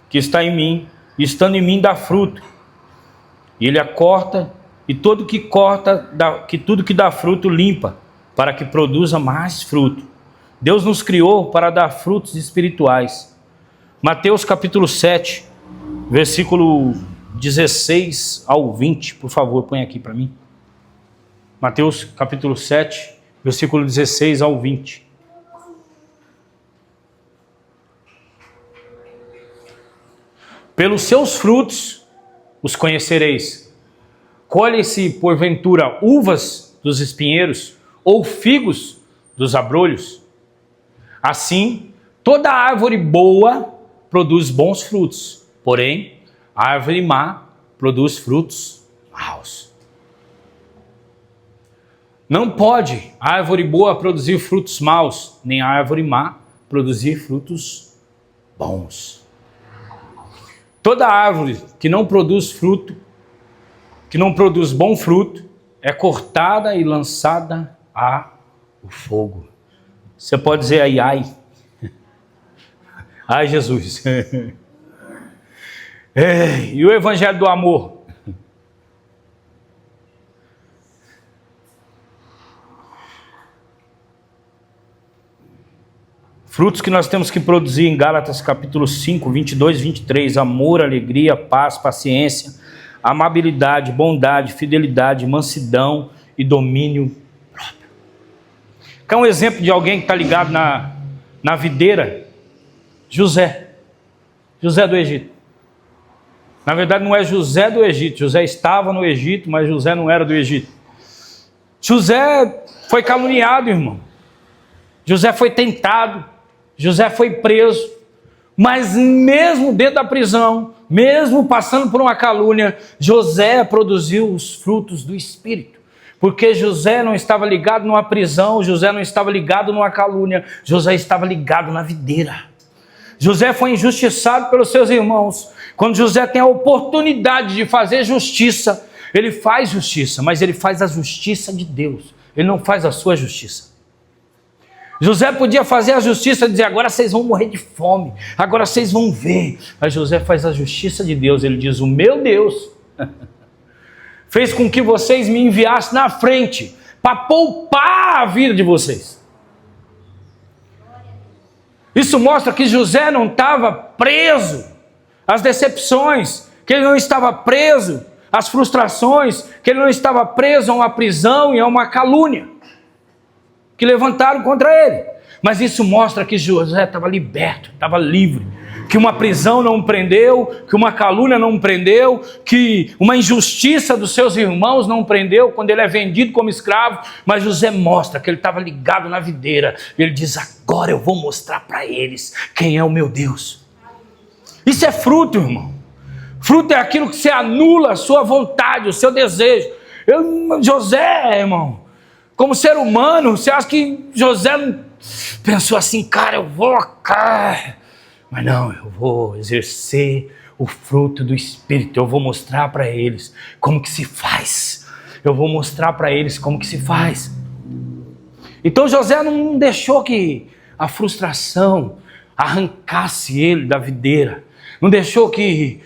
que está em mim, estando em mim, dá fruto. E ele a corta, e tudo que dá fruto limpa, para que produza mais fruto. Deus nos criou para dar frutos espirituais. Mateus capítulo 7, versículo 16 ao 20, por favor, põe aqui para mim. Mateus capítulo 7, versículo 16 ao 20. Pelos seus frutos os conhecereis. Colhe-se, porventura, uvas dos espinheiros ou figos dos abrolhos? Assim, toda árvore boa produz bons frutos, porém, a árvore má produz frutos maus. Não pode a árvore boa produzir frutos maus, nem a árvore má produzir frutos bons. Toda árvore que não produz fruto, que não produz bom fruto, é cortada e lançada ao fogo. Você pode dizer aí, ai. Ai, Jesus. E o evangelho do amor? Frutos que nós temos que produzir em Gálatas capítulo 5, 22 e 23. Amor, alegria, paz, paciência, amabilidade, bondade, fidelidade, mansidão e domínio próprio. Quer um exemplo de alguém que está ligado na videira? José do Egito. Na verdade não é José do Egito, José estava no Egito, mas José não era do Egito. José foi caluniado, irmão. José foi tentado, José foi preso, mas mesmo dentro da prisão, mesmo passando por uma calúnia, José produziu os frutos do Espírito. Porque José não estava ligado numa prisão, José não estava ligado numa calúnia, José estava ligado na videira. José foi injustiçado pelos seus irmãos. Quando José tem a oportunidade de fazer justiça, ele faz justiça, mas ele faz a justiça de Deus. Ele não faz a sua justiça. José podia fazer a justiça e dizer, agora vocês vão morrer de fome, agora vocês vão ver. Mas José faz a justiça de Deus. Ele diz, o meu Deus fez com que vocês me enviassem na frente para poupar a vida de vocês. Isso mostra que José não estava preso às decepções, que ele não estava preso às frustrações, que ele não estava preso a uma prisão e a uma calúnia que levantaram contra ele. Mas isso mostra que José estava liberto, estava livre, que uma prisão não o prendeu, que uma calúnia não o prendeu, que uma injustiça dos seus irmãos não o prendeu quando ele é vendido como escravo. Mas José mostra que ele estava ligado na videira. Ele diz, agora eu vou mostrar para eles quem é o meu Deus. Isso é fruto, irmão. Fruto é aquilo que você anula a sua vontade, o seu desejo. José, irmão, como ser humano, você acha que José não pensou assim, cara, eu vou cá. Mas não, eu vou exercer o fruto do Espírito. Eu vou mostrar para eles como que se faz. Eu vou mostrar para eles como que se faz. Então José não deixou que a frustração arrancasse ele da videira. Não deixou que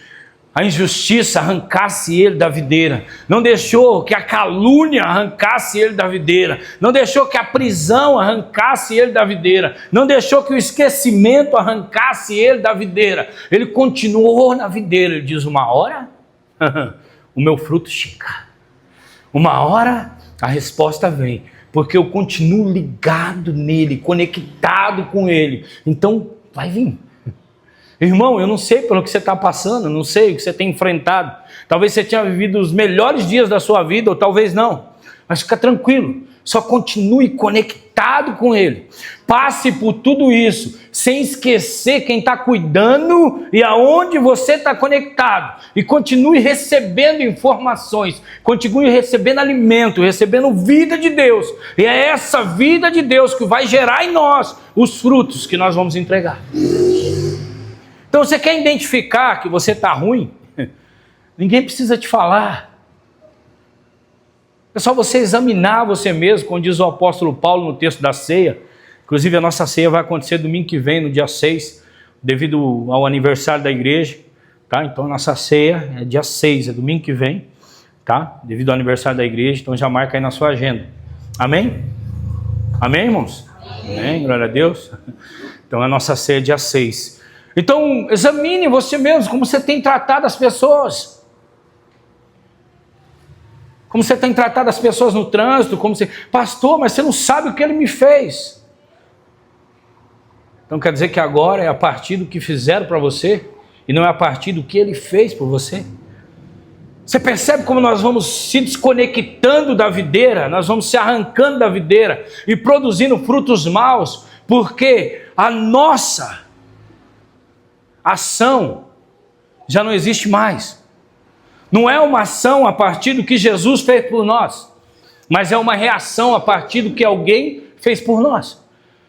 a injustiça arrancasse ele da videira. Não deixou que a calúnia arrancasse ele da videira. Não deixou que a prisão arrancasse ele da videira. Não deixou que o esquecimento arrancasse ele da videira. Ele continuou na videira. Ele diz, uma hora o meu fruto chega. Uma hora a resposta vem. Porque eu continuo ligado nele, conectado com ele. Então vai vir. Irmão, eu não sei pelo que você está passando, não sei o que você tem enfrentado. Talvez você tenha vivido os melhores dias da sua vida, ou talvez não. Mas fica tranquilo, Só continue conectado com Ele. Passe por tudo isso, sem esquecer quem está cuidando e aonde você está conectado. E continue recebendo informações, continue recebendo alimento, recebendo vida de Deus. E é essa vida de Deus que vai gerar em nós os frutos que nós vamos entregar. Então, você quer identificar que você está ruim? Ninguém precisa te falar. É só você examinar você mesmo, como diz o apóstolo Paulo no texto da ceia. Inclusive a nossa ceia vai acontecer domingo que vem, no dia 6, devido ao aniversário da igreja. Tá? Então a nossa ceia é dia 6, é domingo que vem, tá? Devido ao aniversário da igreja, então já marca aí na sua agenda. Amém? Amém, irmãos? Amém, glória a Deus. Então a nossa ceia é dia 6. Então examine você mesmo, como você tem tratado as pessoas. Como você tem tratado as pessoas no trânsito, como você... Pastor, mas você não sabe o que ele me fez. Então quer dizer que agora é a partir do que fizeram para você, e não é a partir do que ele fez por você? Você percebe como nós vamos se desconectando da videira, nós vamos se arrancando da videira e produzindo frutos maus, porque a nossa ação já não existe mais. Não é uma ação a partir do que Jesus fez por nós, mas é uma reação a partir do que alguém fez por nós.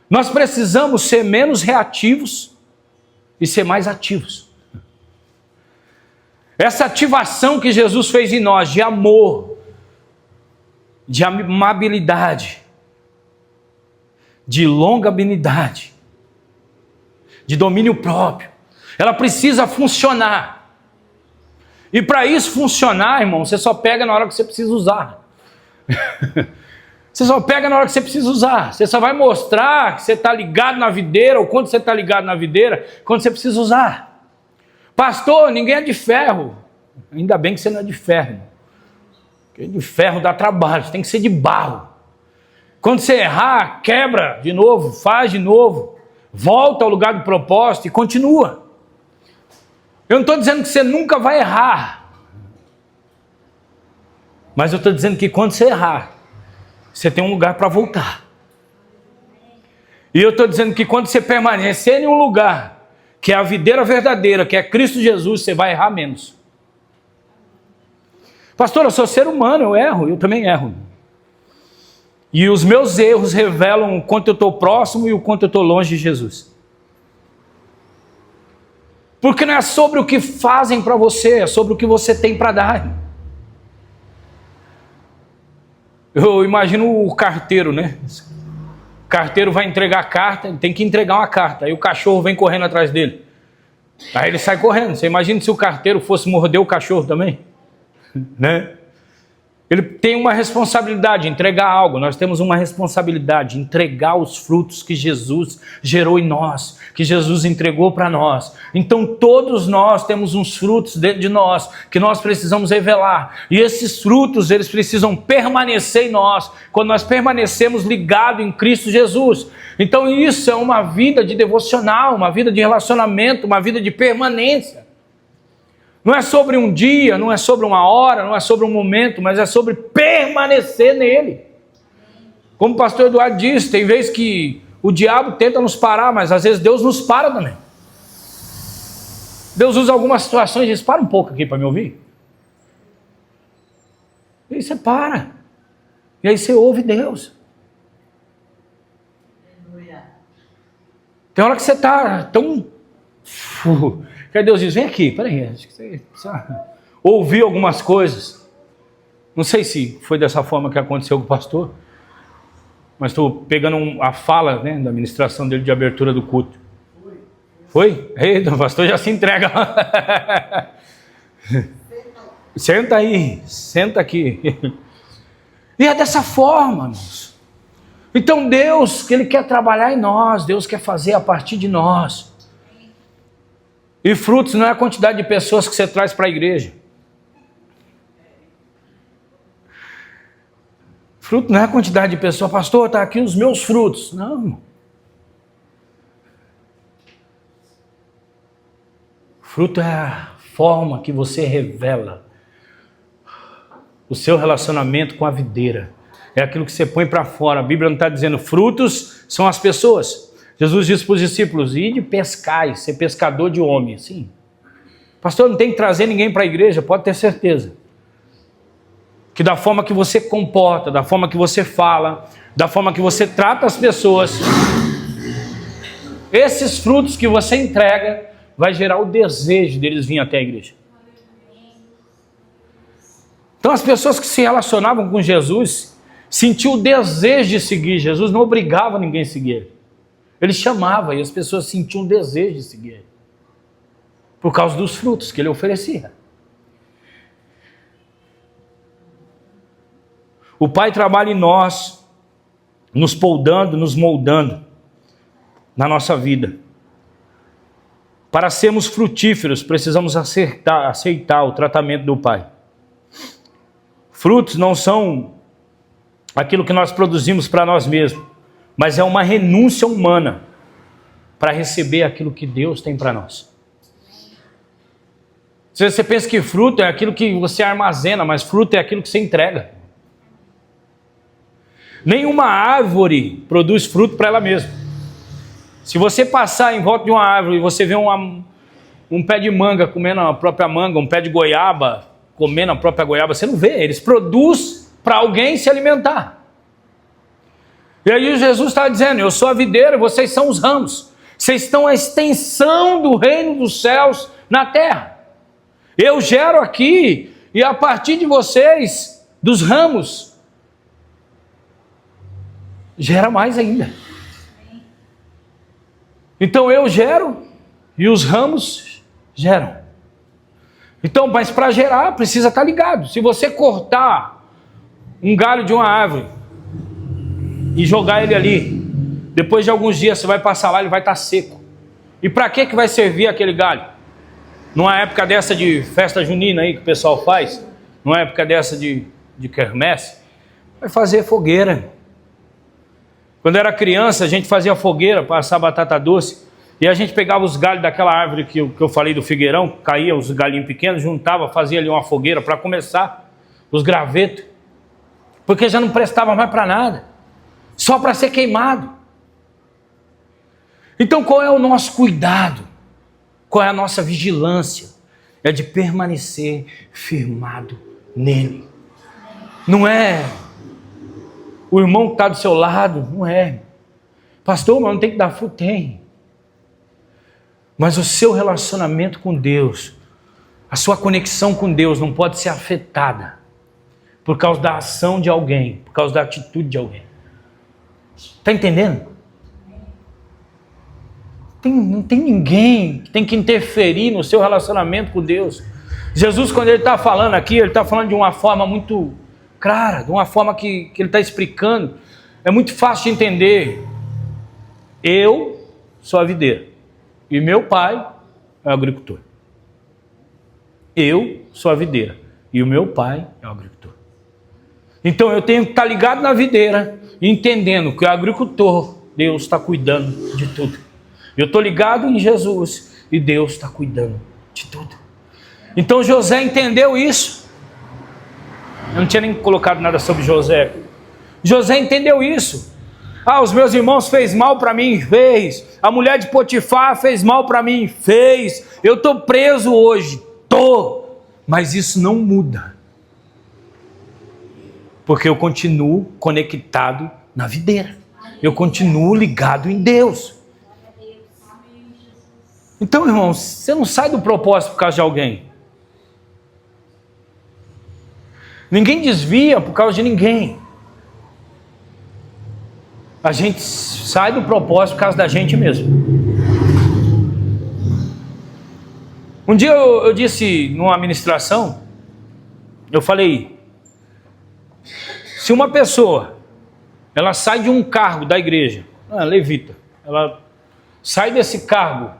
Nós precisamos ser menos reativos e ser mais ativos. Essa ativação que Jesus fez em nós de amor, de amabilidade, de longanimidade, de domínio próprio, ela precisa funcionar. E para isso funcionar, irmão, você só pega na hora que você precisa usar. Você só pega na hora que você precisa usar. Você só vai mostrar que você está ligado na videira, ou quando você está ligado na videira, quando você precisa usar. Pastor, ninguém é de ferro. Ainda bem que você não é de ferro. Porque de ferro dá trabalho, você tem que ser de barro. Quando você errar, quebra de novo, faz de novo, volta ao lugar do propósito e continua. Eu não estou dizendo que você nunca vai errar, mas eu estou dizendo que quando você errar, você tem um lugar para voltar. E eu estou dizendo que quando você permanecer em um lugar, que é a videira verdadeira, que é Cristo Jesus, você vai errar menos. Pastor, eu sou ser humano, eu erro, eu também erro. E os meus erros revelam o quanto eu estou próximo e o quanto eu estou longe de Jesus. Porque não é sobre o que fazem para você, é sobre o que você tem para dar. Eu imagino o carteiro, né? O carteiro vai entregar a carta, ele tem que entregar uma carta, aí o cachorro vem correndo atrás dele. Aí ele sai correndo. Você imagina se o carteiro fosse morder o cachorro também? Né? Ele tem uma responsabilidade, entregar algo. Nós temos uma responsabilidade, entregar os frutos que Jesus gerou em nós, que Jesus entregou para nós. Então todos nós temos uns frutos dentro de nós, que nós precisamos revelar. E esses frutos, eles precisam permanecer em nós, quando nós permanecemos ligados em Cristo Jesus. Então isso é uma vida de devocional, uma vida de relacionamento, uma vida de permanência. Não é sobre um dia, não é sobre uma hora, não é sobre um momento, mas é sobre permanecer nele. Como o pastor Eduardo disse, tem vezes que o diabo tenta nos parar, mas às vezes Deus nos para também. Deus usa algumas situações e diz, para um pouco aqui para me ouvir. E aí você para. E aí você ouve Deus. Tem hora que você está tão... que Deus diz, vem aqui, peraí, acho que você precisa ouvir algumas coisas. Não sei se foi dessa forma que aconteceu com o pastor, mas estou pegando a fala, né, da ministração dele de abertura do culto. Foi? Eita, o pastor já se entrega. Senta aí, senta aqui. E é dessa forma, irmãos. Então Deus, Ele quer trabalhar em nós, Deus quer fazer a partir de nós. E frutos não é a quantidade de pessoas que você traz para a igreja. Fruto não é a quantidade de pessoas. Pastor, está aqui os meus frutos. Não. Fruto é a forma que você revela o seu relacionamento com a videira. é aquilo que você põe para fora. A Bíblia não está dizendo frutos, são as pessoas. Jesus disse para os discípulos, ide pescai, ser pescador de homens. Sim. Pastor, não tem que trazer ninguém para a igreja, pode ter certeza. Que da forma que você comporta, da forma que você fala, da forma que você trata as pessoas, esses frutos que você entrega, vai gerar o desejo deles virem até a igreja. Então as pessoas que se relacionavam com Jesus, sentiam o desejo de seguir. Jesus não obrigava ninguém a seguir ele. Ele chamava e as pessoas sentiam o desejo de seguir ele. Por causa dos frutos que ele oferecia. O Pai trabalha em nós, nos podando, nos moldando na nossa vida. Para sermos frutíferos, precisamos aceitar o tratamento do Pai. Frutos não são aquilo que nós produzimos para nós mesmos, mas é uma renúncia humana para receber aquilo que Deus tem para nós. Se você pensa que fruto é aquilo que você armazena, mas fruto é aquilo que você entrega. Nenhuma árvore produz fruto para ela mesma. Se você passar em volta de uma árvore e você vê um pé de manga comendo a própria manga, um pé de goiaba comendo a própria goiaba, você não vê. Eles produzem para alguém se alimentar. E aí Jesus está dizendo, eu sou a videira, vocês são os ramos. Vocês estão a extensão do reino dos céus na terra. Eu gero aqui, e a partir de vocês, dos ramos, gera mais ainda. Então eu gero, e os ramos geram. Então, mas para gerar, precisa estar ligado. Se você cortar um galho de uma árvore, e jogar ele ali, depois de alguns dias você vai passar lá, ele vai estar seco. E para que vai servir aquele galho? Numa época dessa de festa junina aí que o pessoal faz, numa época dessa de quermesse, vai fazer fogueira. Quando era criança, a gente fazia fogueira para assar batata doce, e a gente pegava os galhos daquela árvore que eu falei do figueirão, caía os galinhos pequenos, juntava, fazia ali uma fogueira para começar os gravetos, porque já não prestava mais para nada, só para ser queimado. Então qual é o nosso cuidado? Qual é a nossa vigilância? É de permanecer firmado nele. Não é o irmão que está do seu lado, não é. Pastor, mas não tem que dar fruto? Tem. Mas o seu relacionamento com Deus, a sua conexão com Deus não pode ser afetada por causa da ação de alguém, por causa da atitude de alguém. Está entendendo? Não tem ninguém que tem que interferir no seu relacionamento com Deus. Jesus, quando ele está falando aqui, ele está falando de uma forma muito clara, de uma forma que ele está explicando. É muito fácil de entender. Eu sou a videira e meu pai é o agricultor. Eu sou a videira e o meu pai é o agricultor. Então eu tenho que estar ligado na videira, entendendo que o agricultor, Deus está cuidando de tudo. Eu estou ligado em Jesus e Deus está cuidando de tudo. Então José entendeu isso. Eu não tinha nem colocado nada sobre José. José entendeu isso. Ah, os meus irmãos fez mal para mim, fez. A mulher de Potifar fez mal para mim, fez. Eu estou preso hoje, estou. Mas isso não muda. Porque eu continuo conectado na videira. Eu continuo ligado em Deus. Então, irmãos, você não sai do propósito por causa de alguém. Ninguém desvia por causa de ninguém. A gente sai do propósito por causa da gente mesmo. Um dia eu disse numa ministração, eu falei, se uma pessoa, ela sai de um cargo da igreja, levita, ela sai desse cargo,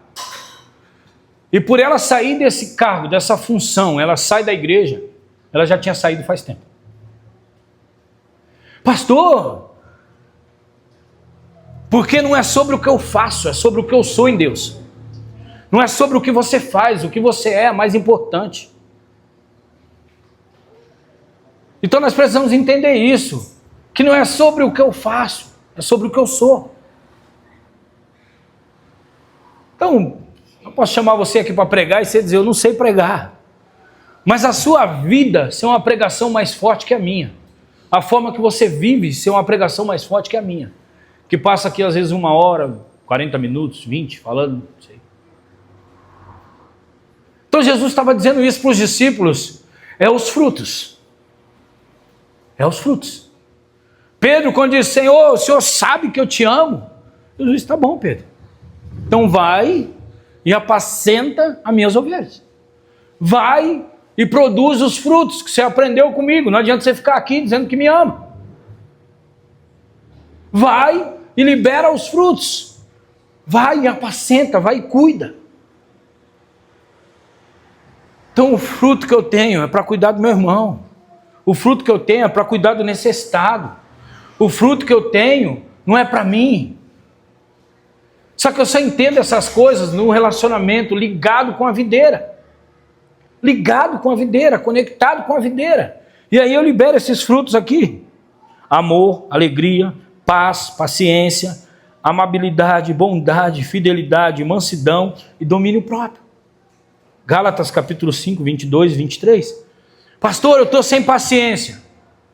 e por ela sair desse cargo, dessa função, ela sai da igreja, ela já tinha saído faz tempo. Pastor, porque não é sobre o que eu faço, é sobre o que eu sou em Deus. Não é sobre o que você faz, o que você é mais importante. Então nós precisamos entender isso. que não é sobre o que eu faço, é sobre o que eu sou. Então, eu posso chamar você aqui para pregar e você dizer, eu não sei pregar. Mas a sua vida ser uma pregação mais forte que a minha. A forma que você vive ser uma pregação mais forte que a minha. Que passa aqui às vezes 1 hora, 40 minutos, 20, falando, não sei. Então Jesus estava dizendo isso para os discípulos, é os frutos. É os frutos. Pedro, quando diz, Senhor, o Senhor sabe que eu te amo. Jesus disse, tá bom, Pedro. Então vai e apacenta as minhas ovelhas. Vai e produz os frutos que você aprendeu comigo. Não adianta você ficar aqui dizendo que me ama. Vai e libera os frutos. Vai e apacenta, vai e cuida. Então o fruto que eu tenho é para cuidar do meu irmão. O fruto que eu tenho é para cuidar do necessitado. O fruto que eu tenho não é para mim. Só que eu só entendo essas coisas no relacionamento ligado com a videira. Ligado com a videira, conectado com a videira. E aí eu libero esses frutos aqui. Amor, alegria, paz, paciência, amabilidade, bondade, fidelidade, mansidão e domínio próprio. Gálatas capítulo 5, 22 e 23. Pastor, eu estou sem paciência.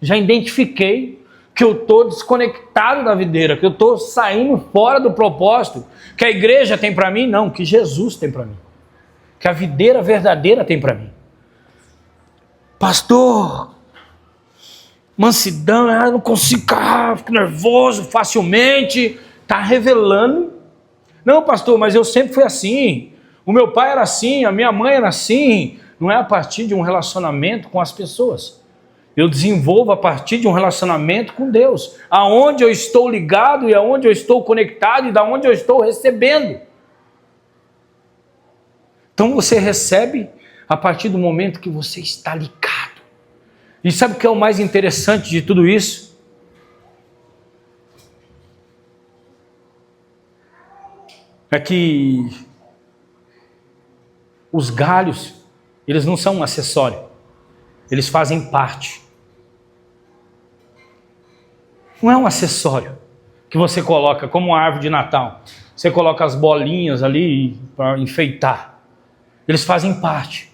Já identifiquei que eu estou desconectado da videira, que eu estou saindo fora do propósito que a igreja tem para mim, não, que Jesus tem para mim, que a videira verdadeira tem para mim. Pastor, mansidão, eu não consigo, fico nervoso facilmente, está revelando. Não, pastor, mas eu sempre fui assim, o meu pai era assim, a minha mãe era assim. Não é a partir de um relacionamento com as pessoas. Eu desenvolvo a partir de um relacionamento com Deus, aonde eu estou ligado e aonde eu estou conectado e da onde eu estou recebendo. Então você recebe a partir do momento que você está ligado. E sabe o que é o mais interessante de tudo isso? É que os galhos, eles não são um acessório, eles fazem parte. Não é um acessório que você coloca como uma árvore de Natal. Você coloca as bolinhas ali para enfeitar. Eles fazem parte.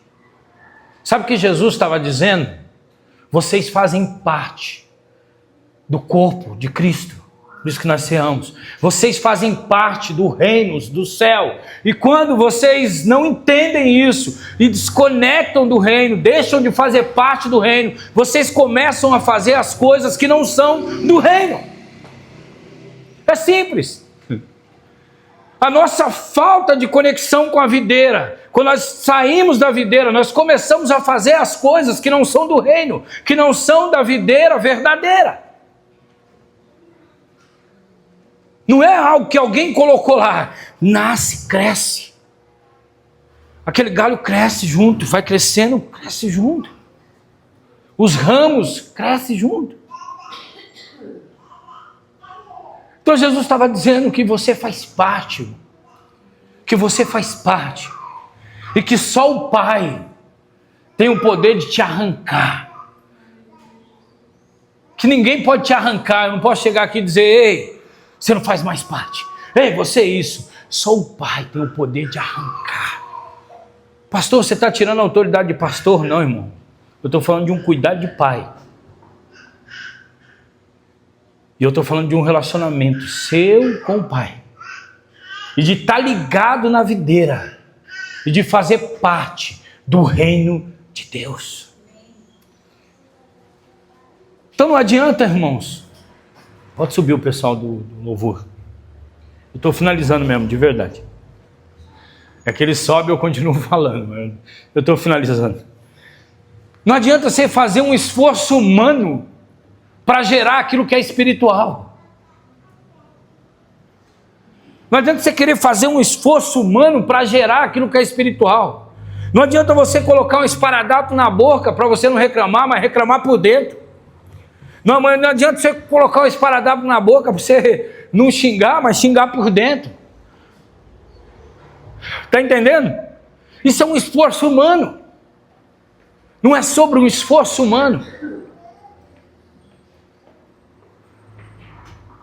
Sabe o que Jesus estava dizendo? Vocês fazem parte do corpo de Cristo. Por isso que nós seamos. Vocês fazem parte do reino do céu. E quando vocês não entendem isso e desconectam do reino, deixam de fazer parte do reino, vocês começam a fazer as coisas que não são do reino. É simples. A nossa falta de conexão com a videira, quando nós saímos da videira, nós começamos a fazer as coisas que não são do reino, que não são da videira verdadeira. Não é algo que alguém colocou lá. Nasce, cresce. Aquele galho cresce junto, vai crescendo, cresce junto. Os ramos crescem junto. Então Jesus estava dizendo que você faz parte. Que você faz parte. E que só o Pai tem o poder de te arrancar. Que ninguém pode te arrancar. Eu não posso chegar aqui e dizer, ei, você não faz mais parte. Ei, você é isso. Só o Pai tem o poder de arrancar. Pastor, você está tirando a autoridade de pastor? Não, irmão. Eu estou falando de um cuidado de pai. E eu estou falando de um relacionamento seu com o Pai. E de estar ligado na videira. E de fazer parte do reino de Deus. Então não adianta, irmãos. Pode subir o pessoal do louvor. Eu estou finalizando mesmo, de verdade. É que ele sobe e eu continuo falando. Mas eu estou finalizando. Não adianta você fazer um esforço humano para gerar aquilo que é espiritual. Não adianta você querer fazer um esforço humano para gerar aquilo que é espiritual. Não adianta você colocar um esparadrapo na boca para você não reclamar, mas reclamar por dentro. Não, mas não adianta você colocar um esparadrapo na boca para você não xingar, mas xingar por dentro. Está entendendo? Isso é um esforço humano. Não é sobre um esforço humano.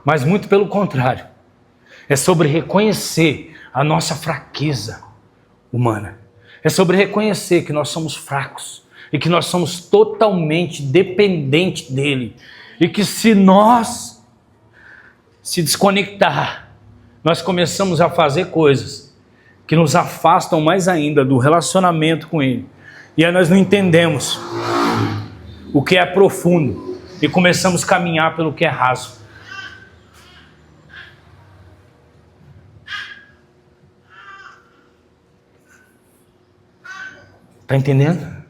Mas muito pelo contrário. É sobre reconhecer a nossa fraqueza humana. É sobre reconhecer que nós somos fracos e que nós somos totalmente dependentes dele. E que se nós se desconectar, nós começamos a fazer coisas que nos afastam mais ainda do relacionamento com ele. E aí nós não entendemos o que é profundo e começamos a caminhar pelo que é raso. Está entendendo?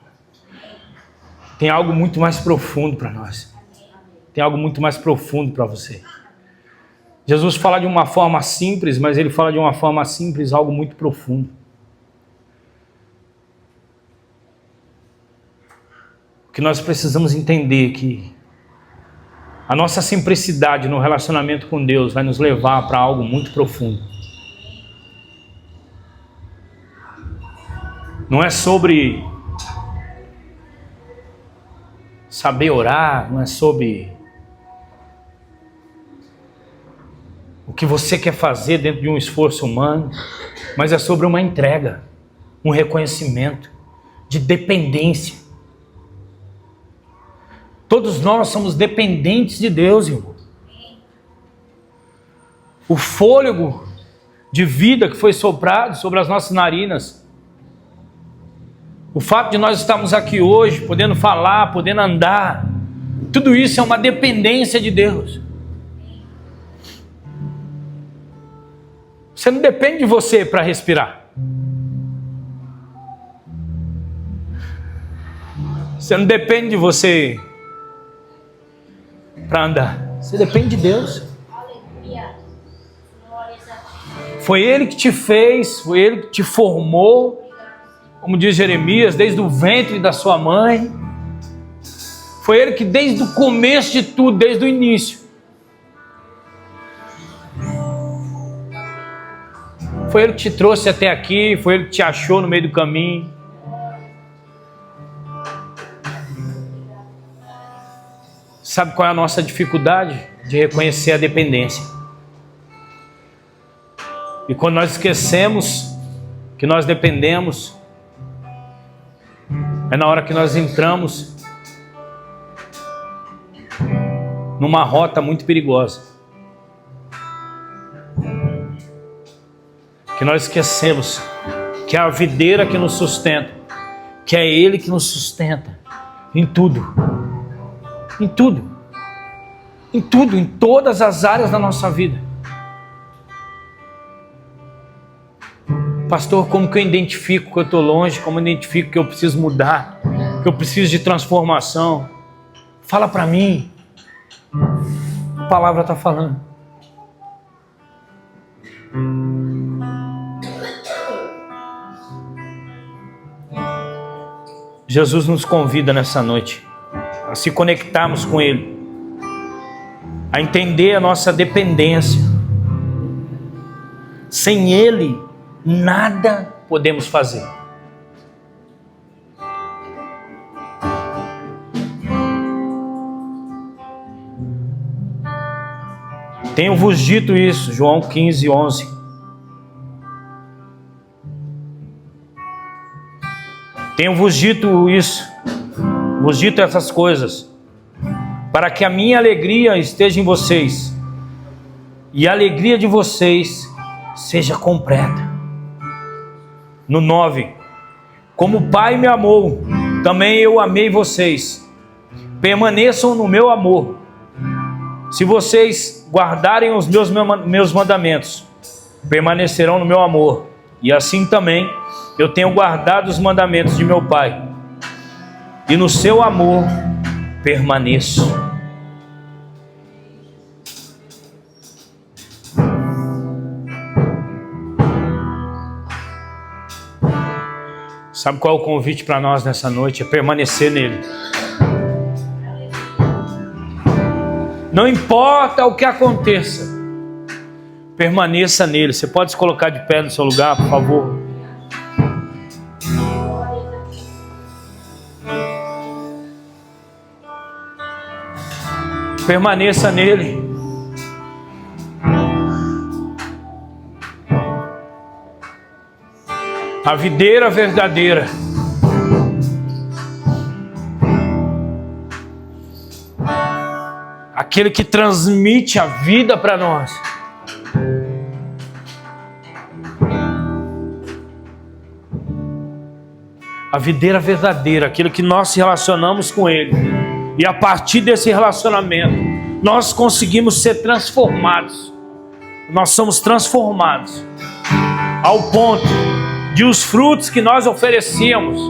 Tem algo muito mais profundo para nós. Tem algo muito mais profundo para você. Jesus fala de uma forma simples, mas ele fala de uma forma simples algo muito profundo. O que nós precisamos entender é que a nossa simplicidade no relacionamento com Deus vai nos levar para algo muito profundo. Não é sobre saber orar, não é sobre o que você quer fazer dentro de um esforço humano, mas é sobre uma entrega, um reconhecimento de dependência. Todos nós somos dependentes de Deus, irmão. O fôlego de vida que foi soprado sobre as nossas narinas, o fato de nós estarmos aqui hoje, podendo falar, podendo andar, tudo isso é uma dependência de Deus. Você não depende de você para respirar. Você não depende de você para andar. Você depende de Deus. Foi Ele que te fez, foi Ele que te formou. Como diz Jeremias, desde o ventre da sua mãe. Foi Ele que desde o começo de tudo, desde o início. Foi Ele que te trouxe até aqui, foi Ele que te achou no meio do caminho. Sabe qual é a nossa dificuldade? De reconhecer a dependência. E quando nós esquecemos que nós dependemos, é na hora que nós entramos numa rota muito perigosa. Que nós esquecemos que é a videira que nos sustenta, que é Ele que nos sustenta em tudo. Em tudo. Em tudo, em todas as áreas da nossa vida. Pastor, como que eu identifico que eu estou longe? Como eu identifico que eu preciso mudar? Que eu preciso de transformação? Fala para mim. A palavra está falando. Jesus nos convida nessa noite a se conectarmos com Ele, a entender a nossa dependência. Sem Ele, nada podemos fazer. Tenho-vos dito isso, João 15, 11. Tenho-vos dito isso, vos dito essas coisas, para que a minha alegria esteja em vocês, e a alegria de vocês seja completa. No 9, como o Pai me amou, também eu amei vocês. Permaneçam no meu amor. Se vocês guardarem os meus mandamentos, permanecerão no meu amor. E assim também eu tenho guardado os mandamentos de meu Pai, e no seu amor permaneço. Sabe qual é o convite para nós nessa noite? É permanecer nele. Não importa o que aconteça, permaneça nele. Você pode se colocar de pé no seu lugar, por favor? Permaneça nele. A videira verdadeira. Aquele que transmite a vida para nós. A videira verdadeira, aquilo que nós se relacionamos com Ele. E a partir desse relacionamento, nós conseguimos ser transformados. Nós somos transformados ao ponto de os frutos que nós oferecíamos,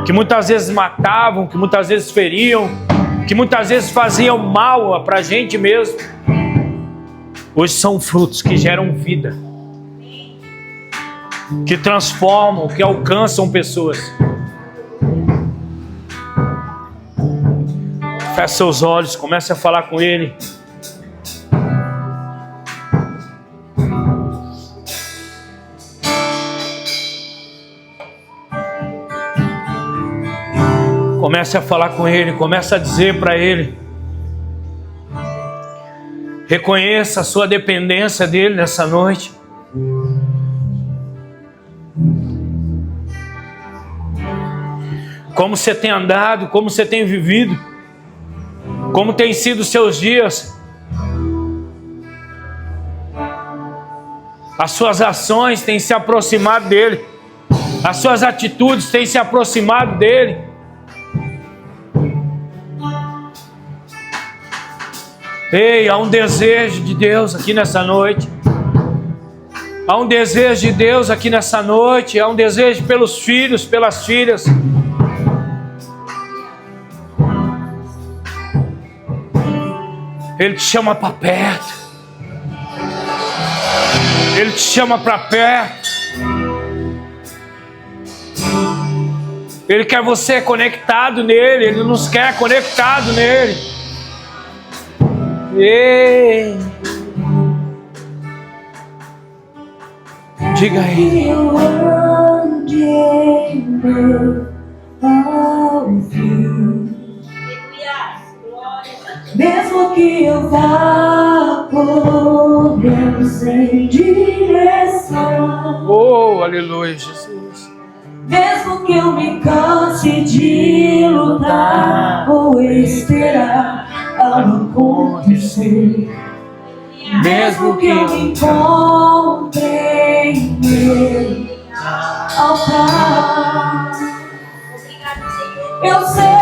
que muitas vezes matavam, que muitas vezes feriam, que muitas vezes faziam mal para a gente mesmo, hoje são frutos que geram vida, que transformam, que alcançam pessoas. Feche seus olhos, comece a falar com Ele. Comece a falar com Ele, comece a dizer para Ele. Reconheça a sua dependência dEle nessa noite. Como você tem andado, como você tem vivido, como tem sido os seus dias. As suas ações têm se aproximado dEle. As suas atitudes têm se aproximado dEle. Ei, há um desejo de Deus aqui nessa noite. Há um desejo de Deus aqui nessa noite. Há um desejo pelos filhos, pelas filhas. Ele te chama para perto. Ele te chama para perto. Ele quer você conectado nele. Ele nos quer conectado nele. Ei. Diga aí. Mesmo que eu vá correndo sem direção. Oh, aleluia, Jesus. Mesmo que eu me canse de lutar ou esperar algo acontecer. Mesmo que eu me encontre em meu altar, eu sei